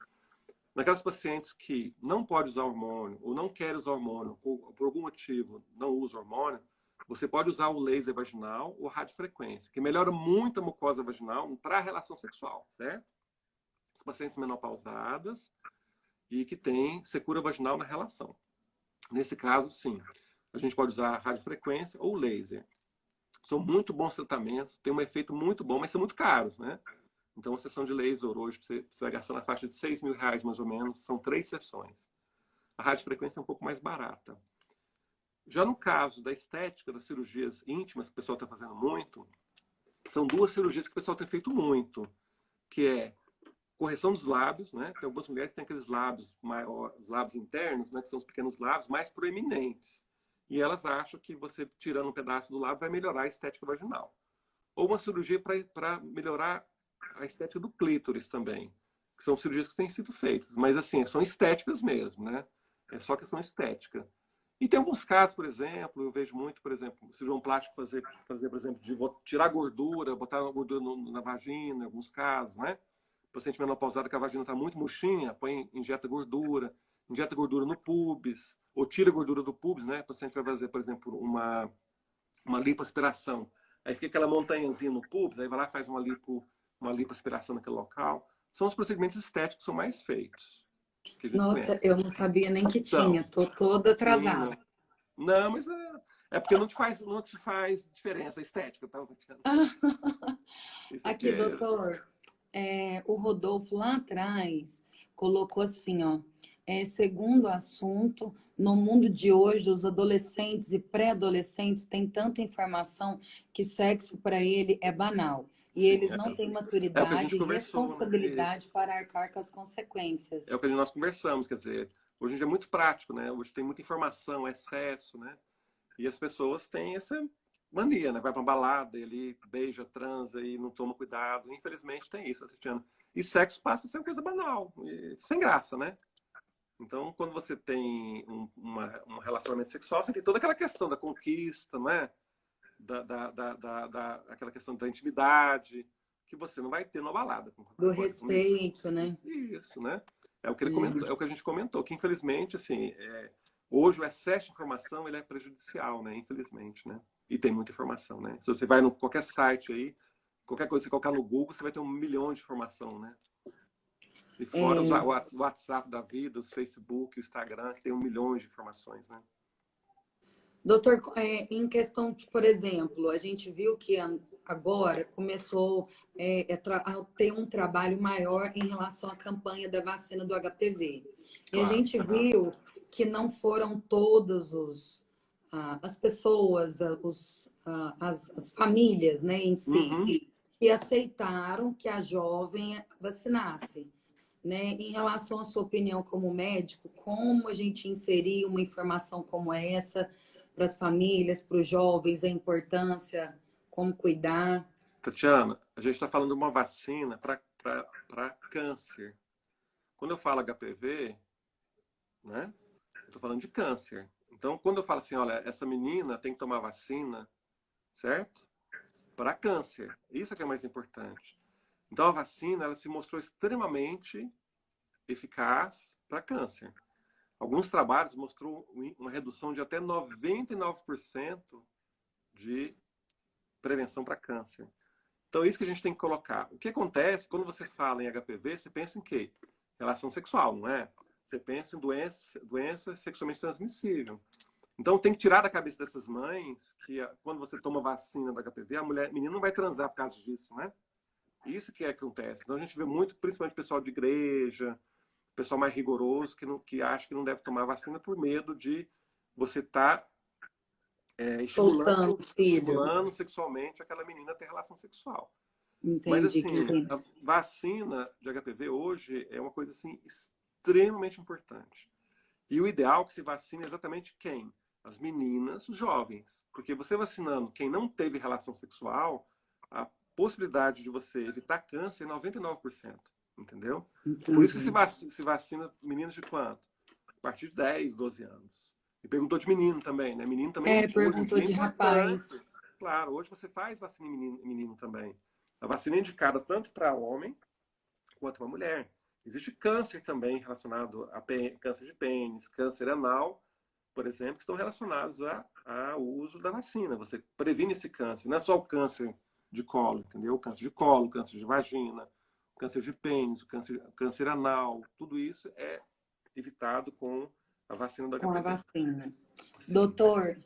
Naquelas pacientes que não pode usar hormônio ou não quer usar hormônio, ou por algum motivo não usa hormônio, você pode usar o laser vaginal ou a radiofrequência, que melhora muito a mucosa vaginal para a relação sexual, certo? As pacientes menopausadas e que têm secura vaginal na relação. Nesse caso, sim, a gente pode usar a radiofrequência ou o laser. São muito bons tratamentos, tem um efeito muito bom, mas são muito caros, né? Então, uma sessão de laser hoje, você vai gastar na faixa de R$ 6.000, mais ou menos, são 3 sessões. A radiofrequência é um pouco mais barata. Já no caso da estética, das cirurgias íntimas, que o pessoal está fazendo muito, são 2 cirurgias que o pessoal tem feito muito, que é correção dos lábios, né? Tem algumas mulheres que têm aqueles lábios, os lábios internos, né? Que são os pequenos lábios mais proeminentes. E elas acham que você, tirando um pedaço do lábio, vai melhorar a estética vaginal. Ou uma cirurgia para melhorar a estética do clítoris também, que são cirurgias que têm sido feitas, mas assim, são estéticas mesmo, né? É só questão estética. E tem alguns casos, por exemplo, eu vejo muito, por exemplo, o cirurgião plástico fazer por exemplo, de tirar gordura, botar gordura na vagina, em alguns casos, né? O paciente menopausado que a vagina está muito murchinha, injeta gordura no pubis, ou tira a gordura do pubis, né? O paciente vai fazer, por exemplo, uma lipoaspiração. Aí fica aquela montanhazinha no pubis, aí vai lá e faz uma lipoaspiração naquele local. São os procedimentos estéticos que são mais feitos. Que a gente Nossa, conhece. eu não sabia nem que Então, tinha. Tô toda sim, atrasada. não, mas é porque não te faz diferença a estética, tá? Isso aqui Aqui, doutor, o Rodolfo lá atrás colocou assim, ó, segundo o assunto, no mundo de hoje, os adolescentes e pré-adolescentes têm tanta informação que sexo para ele é banal. E sim. eles não têm É o que a gente maturidade e conversou, né? responsabilidade para arcar com as consequências. É o que nós conversamos, quer dizer, hoje em dia é muito prático, né? Hoje tem muita informação, excesso, né? E as pessoas têm essa mania, né? Vai pra uma balada e ali beija, transa e não toma cuidado. Infelizmente tem isso, Tatiana. E sexo passa a ser uma coisa banal, sem graça, né? Então, quando você tem um relacionamento sexual, você tem toda aquela questão da conquista, não é? Aquela questão da intimidade, que você não vai ter numa balada com qualquer Do coisa. respeito, né? Isso, né? É o que ele comentou, é o que a gente comentou, que infelizmente, assim, hoje o excesso de informação ele é prejudicial, né? Infelizmente, né? E tem muita informação, né? Se você vai no qualquer site aí, qualquer coisa que você colocar no Google, você vai ter 1 milhão de informação, né? E fora o WhatsApp da vida, os Facebook, o Instagram, que tem 1 milhão de informações, né? Doutor, em questão, por exemplo, a gente viu que agora começou a ter um trabalho maior em relação à campanha da vacina do HPV. E a Claro. gente viu que não foram todas as pessoas, as famílias, né, em si, que aceitaram que a jovem vacinasse. Né? Em relação à sua opinião como médico, como a gente inserir uma informação como essa para as famílias, para os jovens, a importância, como cuidar? Tatiana, a gente está falando de uma vacina para câncer. Quando eu falo HPV, né, eu estou falando de câncer. Então, quando eu falo assim, olha, essa menina tem que tomar vacina, certo? Para câncer. Isso é que é mais importante. Então, a vacina, ela se mostrou extremamente eficaz para câncer. Alguns trabalhos mostrou uma redução de até 99% de prevenção para câncer. Então, é isso que a gente tem que colocar. O que acontece quando você fala em HPV, você pensa em quê? Relação sexual, não é? Você pensa em doença sexualmente transmissível. Então, tem que tirar da cabeça dessas mães que quando você toma vacina do HPV, a menina não vai transar por causa disso, né? Isso que acontece. Então, a gente vê muito, principalmente pessoal de igreja, pessoal mais rigoroso, que acha que não deve tomar vacina por medo de você estar estimulando sexualmente aquela menina a ter relação sexual. Entendi. Mas assim, a vacina de HPV hoje é uma coisa assim extremamente importante. E o ideal é que se vacine exatamente quem? As meninas, os jovens. Porque você vacinando quem não teve relação sexual, a possibilidade de você evitar câncer é 99%. Entendeu? Entendi. Por isso que se vacina meninos de quanto? A partir de 10, 12 anos. E perguntou de menino também, né? Menino também. Perguntou de rapaz. Claro, hoje você faz vacina em menino também. A vacina é indicada tanto para homem quanto para mulher. Existe câncer também relacionado a câncer de pênis, câncer anal, por exemplo, que estão relacionados ao uso da vacina. Você previne esse câncer. Não é só o câncer de colo, entendeu? O câncer de colo, câncer de vagina, câncer de pênis, câncer anal, tudo isso é evitado com a vacina do HPV. Com a vacina. Sim. Doutor,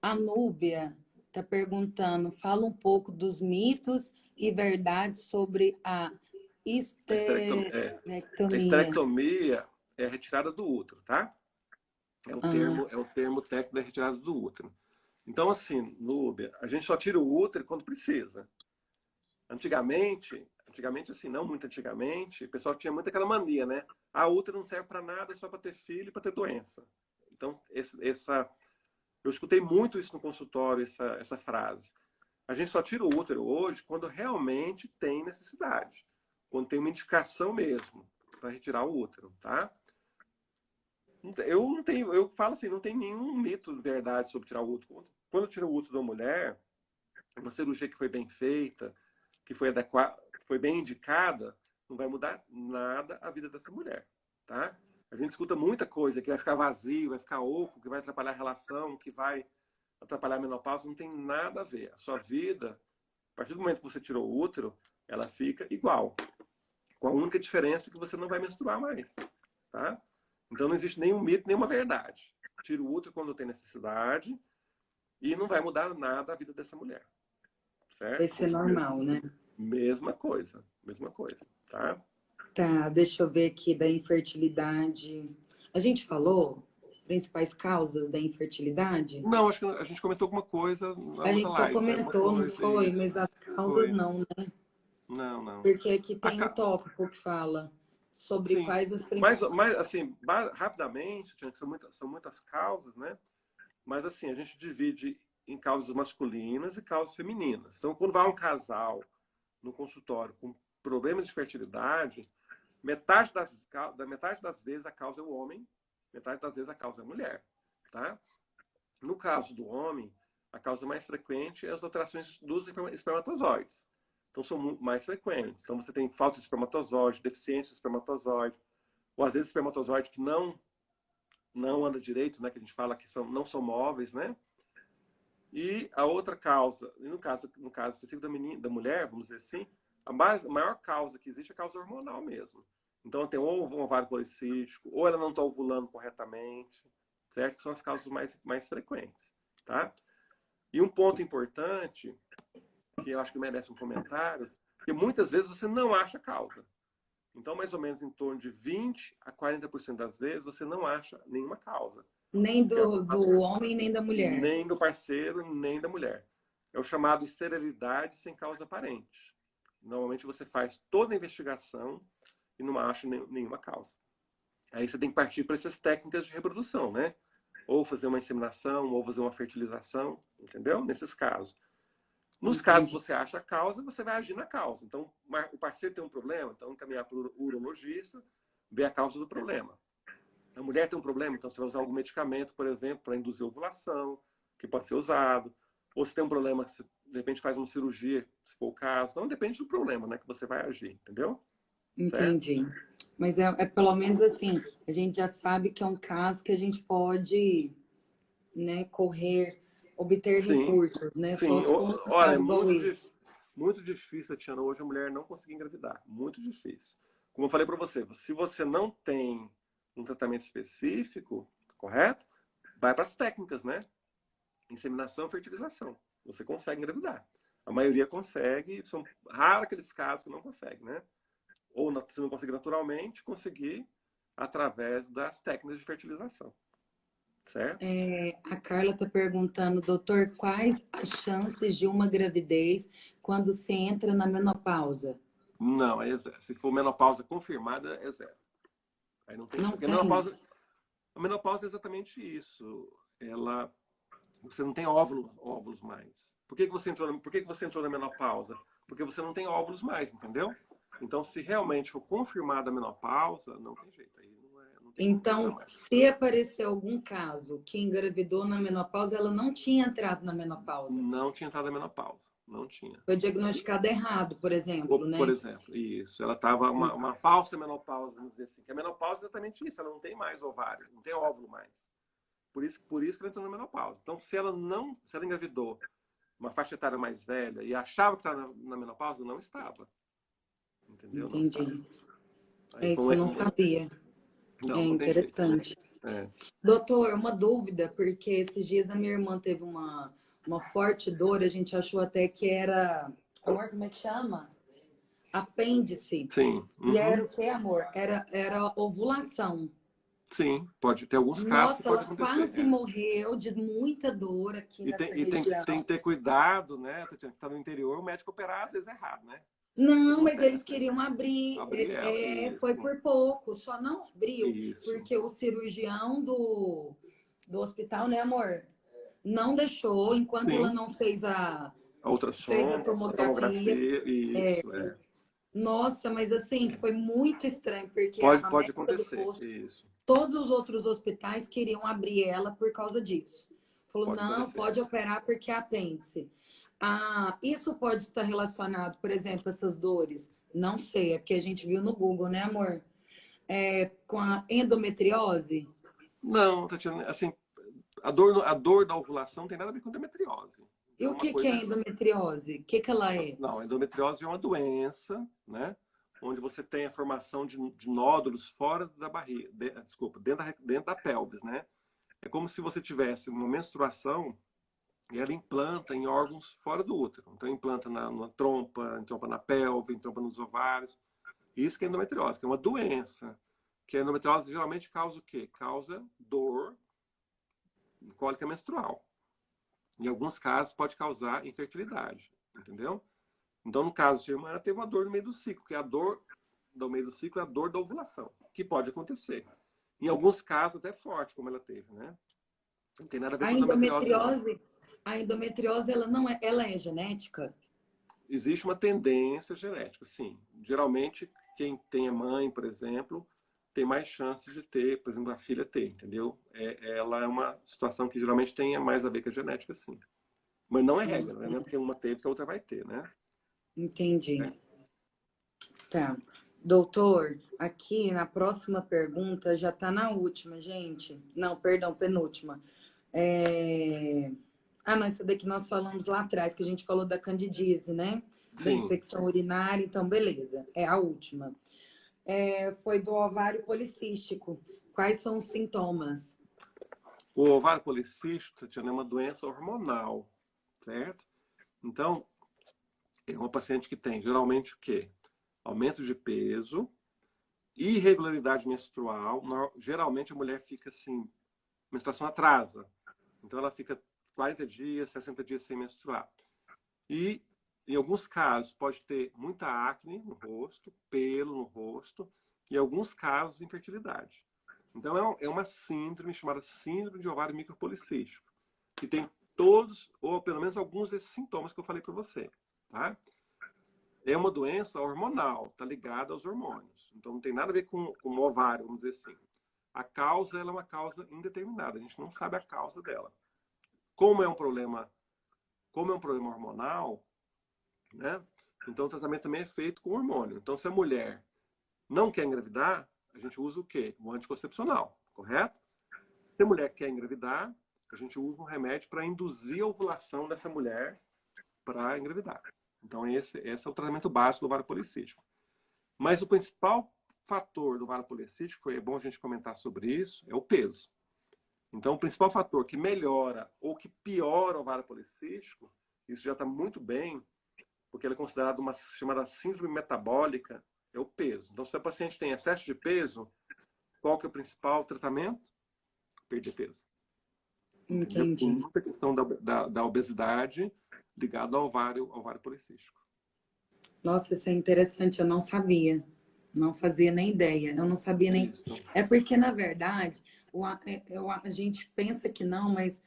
a Núbia está perguntando, fala um pouco dos mitos e verdades sobre a esterectomia. A esterectomia é a retirada do útero, tá? É o termo técnico da retirada do útero. Então, assim, Núbia, a gente só tira o útero quando precisa. Antigamente assim, não muito antigamente, o pessoal tinha muito aquela mania, né? A útero não serve para nada, é só para ter filho e para ter doença. Então, eu escutei muito isso no consultório, essa frase. A gente só tira o útero hoje quando realmente tem necessidade. Quando tem uma indicação mesmo para retirar o útero, tá? Eu falo assim, não tem nenhum mito de verdade sobre tirar o útero. Quando tira o útero de uma mulher, uma cirurgia que foi bem feita, que foi adequada, foi bem indicada, não vai mudar nada a vida dessa mulher, tá? A gente escuta muita coisa que vai ficar vazio, vai ficar oco, que vai atrapalhar a relação, que vai atrapalhar a menopausa, não tem nada a ver. A sua vida, a partir do momento que você tirou o útero, ela fica igual. Com a única diferença que você não vai menstruar mais, tá? Então não existe nenhum mito, nenhuma verdade. Tira o útero quando tem necessidade e não vai mudar nada a vida dessa mulher. Certo? Vai ser normal, né? Mesma coisa, tá? Tá, deixa eu ver aqui da infertilidade. A gente falou principais causas da infertilidade? Não, acho que a gente comentou alguma coisa na outra live. A gente só comentou, não foi? Mas as causas não, né? Não, não. Porque aqui A tem um ca- tópico que fala sobre Sim, quais as mas principais. assim, rapidamente, Tiana, que são muitas causas, né? Mas assim, a gente divide em causas masculinas e causas femininas. Então, quando vai um casal no consultório com problemas de fertilidade, metade das vezes a causa é o homem, metade das vezes a causa é a mulher, tá? No caso do homem, a causa mais frequente é as alterações dos espermatozoides. Então, são mais frequentes. Então, você tem falta de espermatozoide, deficiência de espermatozoide, ou às vezes espermatozoide que não anda direito, né? Que a gente fala que não são móveis, né? E a outra causa, no caso específico da mulher, vamos dizer assim, a maior causa que existe é a causa hormonal mesmo. Então, tem ou um ovário policístico, ou ela não está ovulando corretamente, certo? Que são as causas mais frequentes, tá? E um ponto importante, que eu acho que merece um comentário, que muitas vezes você não acha causa. Então, mais ou menos em torno de 20 a 40% das vezes, você não acha nenhuma causa. Nem Que é do homem, nem da mulher. nem do parceiro, nem da mulher. É o chamado esterilidade sem causa aparente. Normalmente você faz toda a investigação e não acha nenhuma causa. Aí você tem que partir para essas técnicas de reprodução, né? Ou fazer uma inseminação, ou fazer uma fertilização, entendeu? Nesses casos. Nos casos que Entendi. você acha a causa, você vai agir na causa. Então, o parceiro tem um problema, então encaminhar para o urologista, ver a causa do problema. A mulher tem um problema, então você vai usar algum medicamento, por exemplo, para induzir a ovulação, que pode ser usado. Ou se tem um problema, você, de repente faz uma cirurgia, se for o caso. Então, depende do problema, né, que você vai agir, entendeu? Certo? Entendi. Mas é pelo menos assim, a gente já sabe que é um caso que a gente pode, né, obter Sim, recursos, né? Só sim. se for um Olha, é caso igual esse. muito difícil, Tatiana, hoje a mulher não conseguir engravidar. Muito difícil. Como eu falei para você, se você não tem um tratamento específico, correto? Vai para as técnicas, né? Inseminação e fertilização. Você consegue engravidar. A maioria consegue, são raros aqueles casos que não conseguem, né? Ou se não conseguir naturalmente, conseguir através das técnicas de fertilização, certo? A Carla está perguntando, doutor, quais as chances de uma gravidez quando se entra na menopausa? Não, é zero. Se for menopausa confirmada, é zero. Aí não tem chance. Não Porque tem. a menopausa é exatamente isso. Você não tem óvulos mais. Por que você entrou na menopausa? Porque você não tem óvulos mais, entendeu? Então, se realmente for confirmada a menopausa, não tem jeito. Aí não tem como engravidar Então, mais. se aparecer algum caso que engravidou na menopausa, ela não tinha entrado na menopausa. Não tinha entrado na menopausa. Não tinha. Foi diagnosticado errado, por Ou, exemplo, por né? exemplo, isso. Ela estava uma falsa menopausa, vamos dizer assim. Que a menopausa é exatamente isso. Ela não tem mais ovário, não tem óvulo mais. Por isso que ela entrou na menopausa. Então, se ela engravidou uma faixa etária mais velha e achava que estava na menopausa, não estava. Entendeu? Não estava. Entendi. Aí É foi isso, eu não sabia. É não tem jeito. interessante. É. Doutor, uma dúvida, porque esses dias a minha irmã teve uma forte dor, a gente achou até que era. Amor, como é que chama? Apêndice. Sim. E Uhum. era o que, amor? Era ovulação. Sim, pode ter alguns casos que Nossa, pode ela acontecer. quase É. morreu de muita dor aqui E, tem, nessa e tem, região. tem que ter cuidado, né, Tatiana? Que está no interior, o médico operar às vezes é errado, né? Isso Não, mas eles acontece. queriam abrir, Abrir ela. foi Isso. por pouco, só não abriu, Isso. porque o cirurgião do hospital, né, amor? Não deixou, enquanto ela Sim. não A fez a ultrassom, a tomografia. tomografia, isso. É. Nossa, mas assim, foi muito estranho, porque a Pode médica do acontecer. posto, Isso. todos os outros hospitais queriam abrir ela por causa disso. Falou, Pode não, acontecer. pode operar porque é apêndice. Ah, isso pode estar relacionado, por exemplo, essas dores? Não sei, é porque a gente viu no Google, né, amor? Com a endometriose? Não, Tatiana, assim, a dor da ovulação não tem nada a ver com endometriose. E Então, o uma que é coisa. endometriose? O que ela é? Não, a endometriose é uma doença, né? Onde você tem a formação de nódulos fora da barriga, desculpa, dentro da pelvis, né? É como se você tivesse uma menstruação e ela implanta em órgãos fora do útero. Então, implanta na trompa, trompa na pelve, trompa nos ovários. Isso que é endometriose, que é uma doença. Que a endometriose geralmente causa o quê? Causa dor, cólica menstrual. Em alguns casos, pode causar infertilidade, entendeu? Então, no caso da sua irmã, ela teve uma dor no meio do ciclo, que é a dor do meio do ciclo é a dor da ovulação, que pode acontecer. Em alguns casos, até forte, como ela teve, né? Não tem nada a ver A com endometriose, não. endometriose, a endometriose, ela não é, ela é genética? Existe uma tendência genética, sim. Geralmente, quem tem a mãe, por exemplo, tem mais chances de ter, por exemplo, a filha ter, entendeu? Ela é uma situação que geralmente tem mais a ver com a genética, sim. Mas não é regra, né? Não é porque uma teve que a outra vai ter, né? Entendi. É. Tá. Doutor, aqui na próxima pergunta, já está na última, gente. Não, perdão, penúltima. Ah, não, essa daqui nós falamos lá atrás, que a gente falou da candidíase, né? Da Sim. infecção urinária, então beleza. É a última. Foi do ovário policístico. Quais são os sintomas? O ovário policístico é uma doença hormonal, certo? Então, é uma paciente que tem geralmente o quê? Aumento de peso, irregularidade menstrual. Geralmente a mulher fica assim, menstruação atrasa. Então ela fica 40 dias, 60 dias sem menstruar. E em alguns casos pode ter muita acne no rosto, pelo no rosto, e em alguns casos infertilidade. Então é uma síndrome chamada síndrome de ovário micropolicístico, que tem todos, ou pelo menos alguns desses sintomas que eu falei para você, tá? É uma doença hormonal, está ligada aos hormônios. Então não tem nada a ver com o ovário, vamos dizer assim. A causa ela é uma causa indeterminada, a gente não sabe a causa dela. Como é um problema hormonal, né? Então o tratamento também é feito com hormônio. Então se a mulher não quer engravidar, a gente usa o quê? O anticoncepcional, correto? Se a mulher quer engravidar, a gente usa um remédio para induzir a ovulação dessa mulher para engravidar. Então esse é o tratamento básico do ovário policístico. Mas o principal fator do ovário policístico, é bom a gente comentar sobre isso, é o peso. Então o principal fator que melhora ou que piora o ovário policístico, isso já está muito bem, porque ele é considerado uma chamada síndrome metabólica, é o peso. Então se a paciente tem excesso de peso, qual que é o principal tratamento? Perder peso. Entendeu? Tem Entendi. muita questão da obesidade ligada ao ovário policístico. Nossa, isso é interessante, eu não sabia. Não fazia nem ideia. Eu não sabia nem. Isso. É porque, na verdade, a gente pensa que não, mas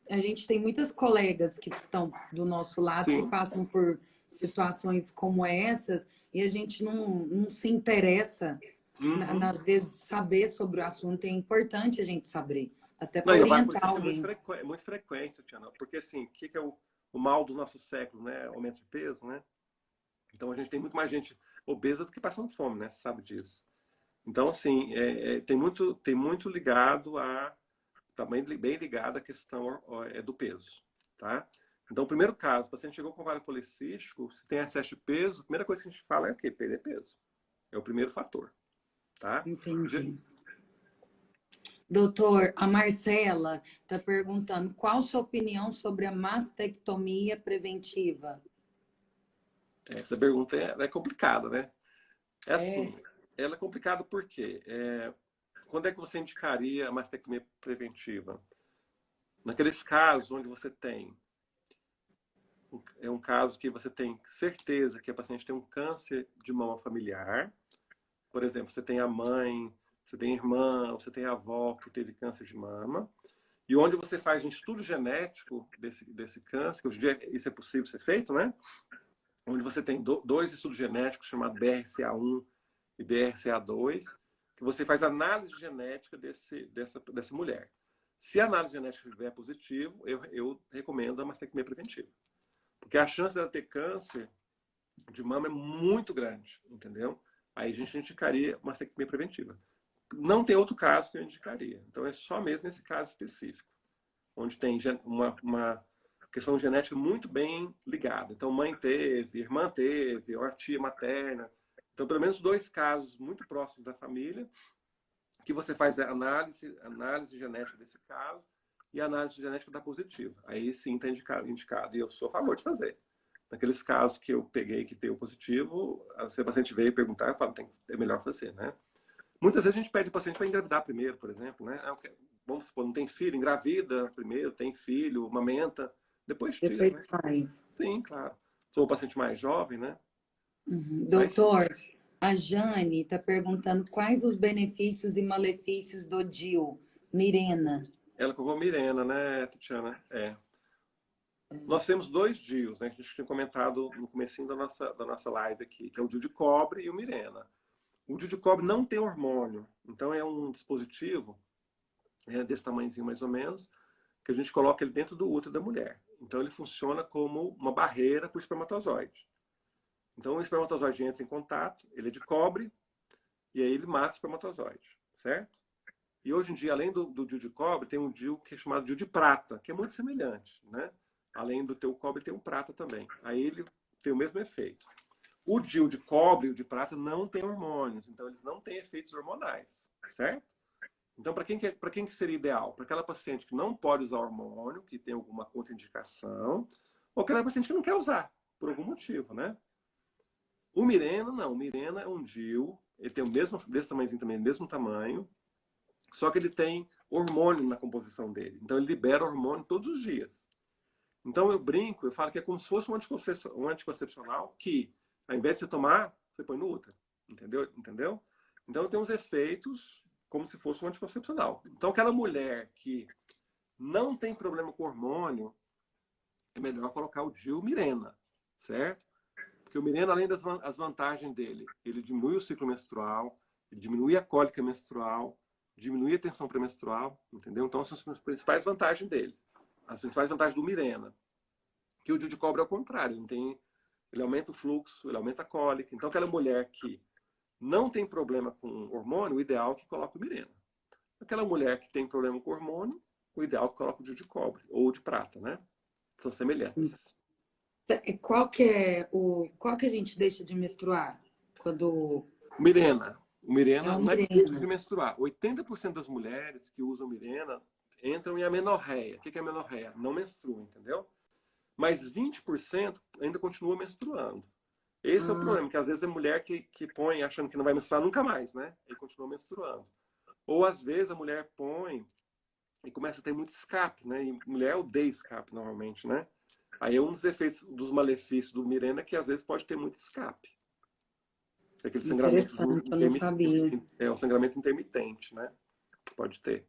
a gente tem muitas colegas que estão do nosso lado que Sim. passam por situações como essas e a gente não se interessa, Uhum. às vezes, saber sobre o assunto. É importante a gente saber, até Não, para e o ovário orientar policístico alguém. é muito frequente, Tiana, porque assim, o que é o mal do nosso século, né? Aumento de peso, né? Então a gente tem muito mais gente obesa do que passando fome, né? Você sabe disso. Então, assim, tem muito ligado a. Também bem ligado à questão do peso, tá? Então, o primeiro caso, o paciente chegou com ovário policístico, se tem excesso de peso, a primeira coisa que a gente fala é o quê? Perder peso. É o primeiro fator, tá? Entendi. Doutor, a Marcela está perguntando qual sua opinião sobre a mastectomia preventiva? Essa pergunta é complicada, né? É É, assim, ela é complicada porque quando é que você indicaria a mastectomia preventiva? Naqueles casos onde você tem um caso que você tem certeza que a paciente tem um câncer de mama familiar, por exemplo, você tem a mãe, você tem a irmã, você tem a avó que teve câncer de mama, e onde você faz um estudo genético desse câncer, que hoje em dia isso é possível ser feito, né? Onde você tem dois estudos genéticos chamados BRCA1 e BRCA2, que você faz análise genética dessa mulher. Se a análise genética estiver positiva, eu recomendo a mastectomia preventiva. Porque a chance dela ter câncer de mama é muito grande, entendeu? Aí a gente indicaria mastectomia preventiva. Não tem outro caso que eu indicaria. Então é só mesmo nesse caso específico, onde tem uma questão genética muito bem ligada. Então mãe teve, irmã teve, ou a tia materna. Então pelo menos dois casos muito próximos da família, que você faz a análise genética desse caso e a análise genética da positiva. Aí sim está indicado. E eu sou a favor de fazer. Naqueles casos que eu peguei que deu positivo, se a paciente veio perguntar, eu falo, é melhor fazer, né? Muitas vezes a gente pede o paciente para engravidar primeiro, por exemplo, né? Vamos supor, não tem filho, engravida primeiro, tem filho, amamenta, depois tira, né? depois faz. Sim, claro. sou um paciente mais jovem, né? Uhum. Mas Doutor, a Jane está perguntando quais os benefícios e malefícios do DIU. Mirena. ela colocou Mirena, né, Tatiana? Nós temos dois DIUs, né, que a gente tinha comentado no comecinho da nossa live aqui, que é o DIU de cobre e o Mirena. O DIU de cobre não tem hormônio, então é um dispositivo desse tamanhozinho mais ou menos, que a gente coloca ele dentro do útero da mulher. Então ele funciona como uma barreira para o espermatozoide. Então o espermatozoide entra em contato, ele é de cobre, e aí ele mata o espermatozoide, certo? E hoje em dia, além do DIU de cobre, tem um DIU que é chamado DIU de prata, que é muito semelhante, né? Além do teu cobre, tem um prata também. Aí ele tem o mesmo efeito. O DIU de cobre e o de prata não tem hormônios, então eles não têm efeitos hormonais, certo? Então, para quem que seria ideal? Para aquela paciente que não pode usar hormônio, que tem alguma contraindicação, ou aquela paciente que não quer usar, por algum motivo, né? O Mirena, não. O Mirena é um DIU, ele tem o mesmo, desse tamanhozinho também, o mesmo tamanho, só que ele tem hormônio na composição dele. Então, ele libera hormônio todos os dias. Então, eu brinco, eu falo que é como se fosse um anticoncepcional que, ao invés de você tomar, você põe no útero. Entendeu? Então, tem uns efeitos como se fosse um anticoncepcional. Então, aquela mulher que não tem problema com hormônio, é melhor colocar o DIU Mirena, certo? Porque o Mirena, além das vantagens dele, ele diminui o ciclo menstrual, ele diminui a cólica menstrual, diminui a tensão pré-menstrual, entendeu? Então, essas são as principais vantagens dele. As principais vantagens do Mirena. Que o DIU de cobre é o contrário. Ele aumenta o fluxo, ele aumenta a cólica. Então, aquela mulher que não tem problema com hormônio, o ideal é que coloque o Mirena. Aquela mulher que tem problema com hormônio, o ideal é que coloque o DIU de cobre ou de prata, né? São semelhantes. Qual que a gente deixa de menstruar? Quando Mirena. O é Mirena o não é difícil de Mirena. menstruar. 80% das mulheres que usam Mirena entram em amenorreia. O que é amenorreia? Não menstruam, entendeu? Mas 20% ainda continua menstruando. Esse é o Ah, problema, que às vezes é mulher que põe achando que não vai menstruar nunca mais, né? E continua menstruando. Ou às vezes a mulher põe e começa a ter muito escape, né? E mulher odeia escape normalmente, né? Aí é um dos efeitos, dos malefícios do Mirena que às vezes pode ter muito escape. Aquele sangramento interessante, eu não intermitente, sabia. o sangramento intermitente, né? Pode ter.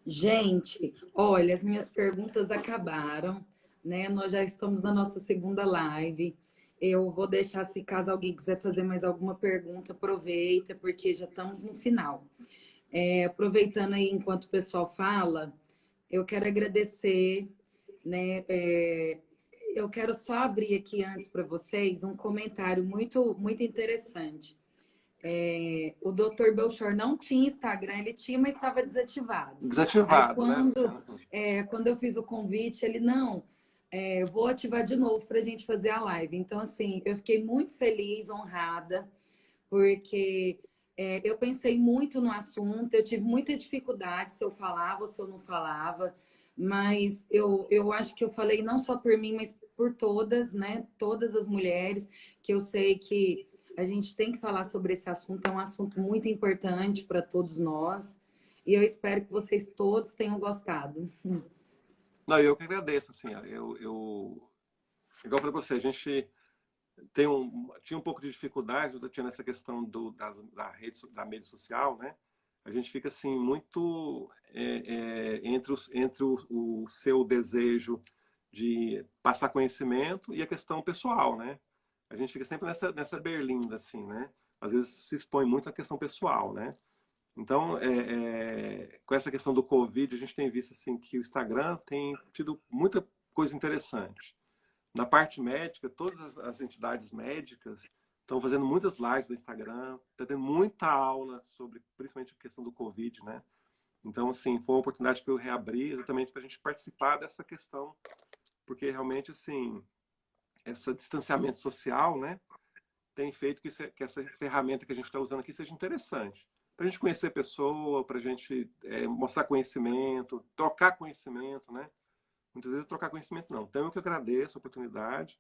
Gente, olha, as minhas perguntas acabaram, né? Nós já estamos na nossa segunda live. Eu vou deixar, se caso alguém quiser fazer mais alguma pergunta, aproveita, porque já estamos no final. Aproveitando aí enquanto o pessoal fala, eu quero agradecer, né? Eu quero só abrir aqui antes para vocês um comentário muito interessante. O Dr. Belchor não tinha Instagram, ele tinha, mas estava desativado. Aí Desativado, né? quando eu fiz o convite, ele não, vou ativar de novo para a gente fazer a live. Então, assim, eu fiquei muito feliz, honrada, porque eu pensei muito no assunto, eu tive muita dificuldade se eu falava ou se eu não falava, mas eu acho que eu falei não só por mim, mas por todas, né? Todas as mulheres, que eu sei que a gente tem que falar sobre esse assunto, é um assunto muito importante para todos nós. E eu espero que vocês todos tenham gostado. Não, eu que agradeço, assim, igual eu falei pra você, a gente tinha um pouco de dificuldade, tinha nessa questão da mídia social, né? A gente fica, assim, muito entre o seu desejo de passar conhecimento e a questão pessoal, né? A gente fica sempre nessa berlinda, assim, né? Às vezes se expõe muito à questão pessoal, né? Então, com essa questão do Covid, a gente tem visto assim que o Instagram tem tido muita coisa interessante. Na parte médica, todas as entidades médicas estão fazendo muitas lives no Instagram, está tendo muita aula sobre, principalmente a questão do Covid, né? Então, assim, foi uma oportunidade para eu reabrir exatamente para a gente participar dessa questão, porque realmente, assim, esse distanciamento social, né, tem feito que essa ferramenta que a gente está usando aqui seja interessante. Para a gente conhecer a pessoa, para a gente mostrar conhecimento, trocar conhecimento, né? Muitas vezes trocar conhecimento não. Então eu que agradeço a oportunidade.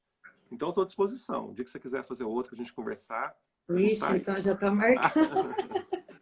Então estou à disposição. O dia que você quiser fazer outro para a gente conversar, a gente está Ixi, aí. então já está marcado.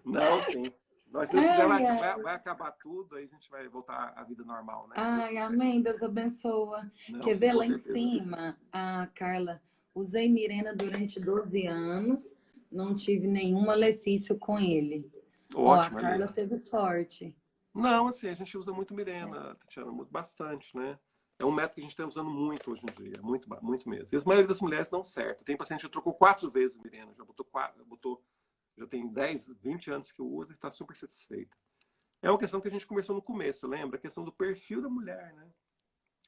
Não, sim. Mas se Deus quiser, Ai, ai, vai acabar tudo, aí a gente vai voltar à vida normal, né? Se Deus ai, quiser. amém, Deus abençoa. Não, Quer sim, ver com lá em certeza. cima, a Carla, usei Mirena durante 12 anos, não tive nenhum malefício com ele. Ó, a Ótimo, Carla Elisa. teve sorte. Não, assim, a gente usa muito Mirena, Tatiana, muito bastante, né? É um método que a gente está usando muito hoje em dia, muito, muito mesmo. E a maioria das mulheres dão certo. Tem paciente que trocou 4 vezes o Mirena, já botou 4, já tem 10, 20 anos que usa e está super satisfeita. É uma questão que a gente conversou no começo, lembra? A questão do perfil da mulher, né?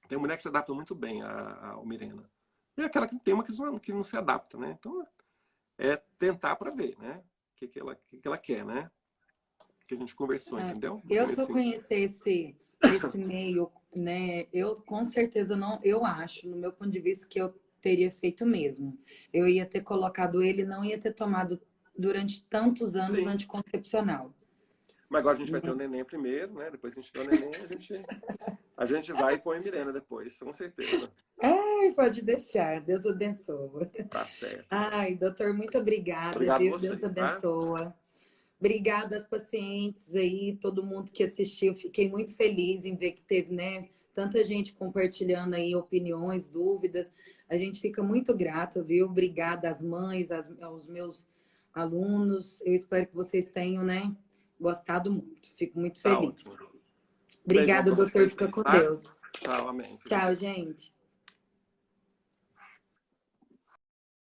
Tem mulher que se adapta muito bem ao Mirena. E aquela que tem uma que não se adapta, né? Então, é tentar para ver, né? Que ela quer, né? Que a gente conversou, É, entendeu? No eu se eu comecinho. conhecesse esse meio, né, eu com certeza não, eu acho, no meu ponto de vista, que eu teria feito mesmo. Eu ia ter colocado ele, não ia ter tomado durante tantos anos Sim. anticoncepcional. Mas agora a gente vai ter o Né? neném primeiro, né? Depois que a gente tiver o neném, a gente vai e põe a Mirena depois, com certeza. Ai, pode deixar, Deus abençoe. Tá certo. Ai, doutor, muito obrigada, Obrigado a viu? Deus vocês, tá? abençoa. Obrigada às pacientes aí, todo mundo que assistiu. Fiquei muito feliz em ver que teve, né, tanta gente compartilhando aí opiniões, dúvidas. A gente fica muito grato, viu? Obrigada às mães, aos meus alunos. Eu espero que vocês tenham, né, gostado muito. Fico muito Tá feliz. ótimo. Um beijão Obrigada, pra doutor. vocês Fica aí, com tá? Deus. Tchau, amém. Fica com Tchau, Deus. gente.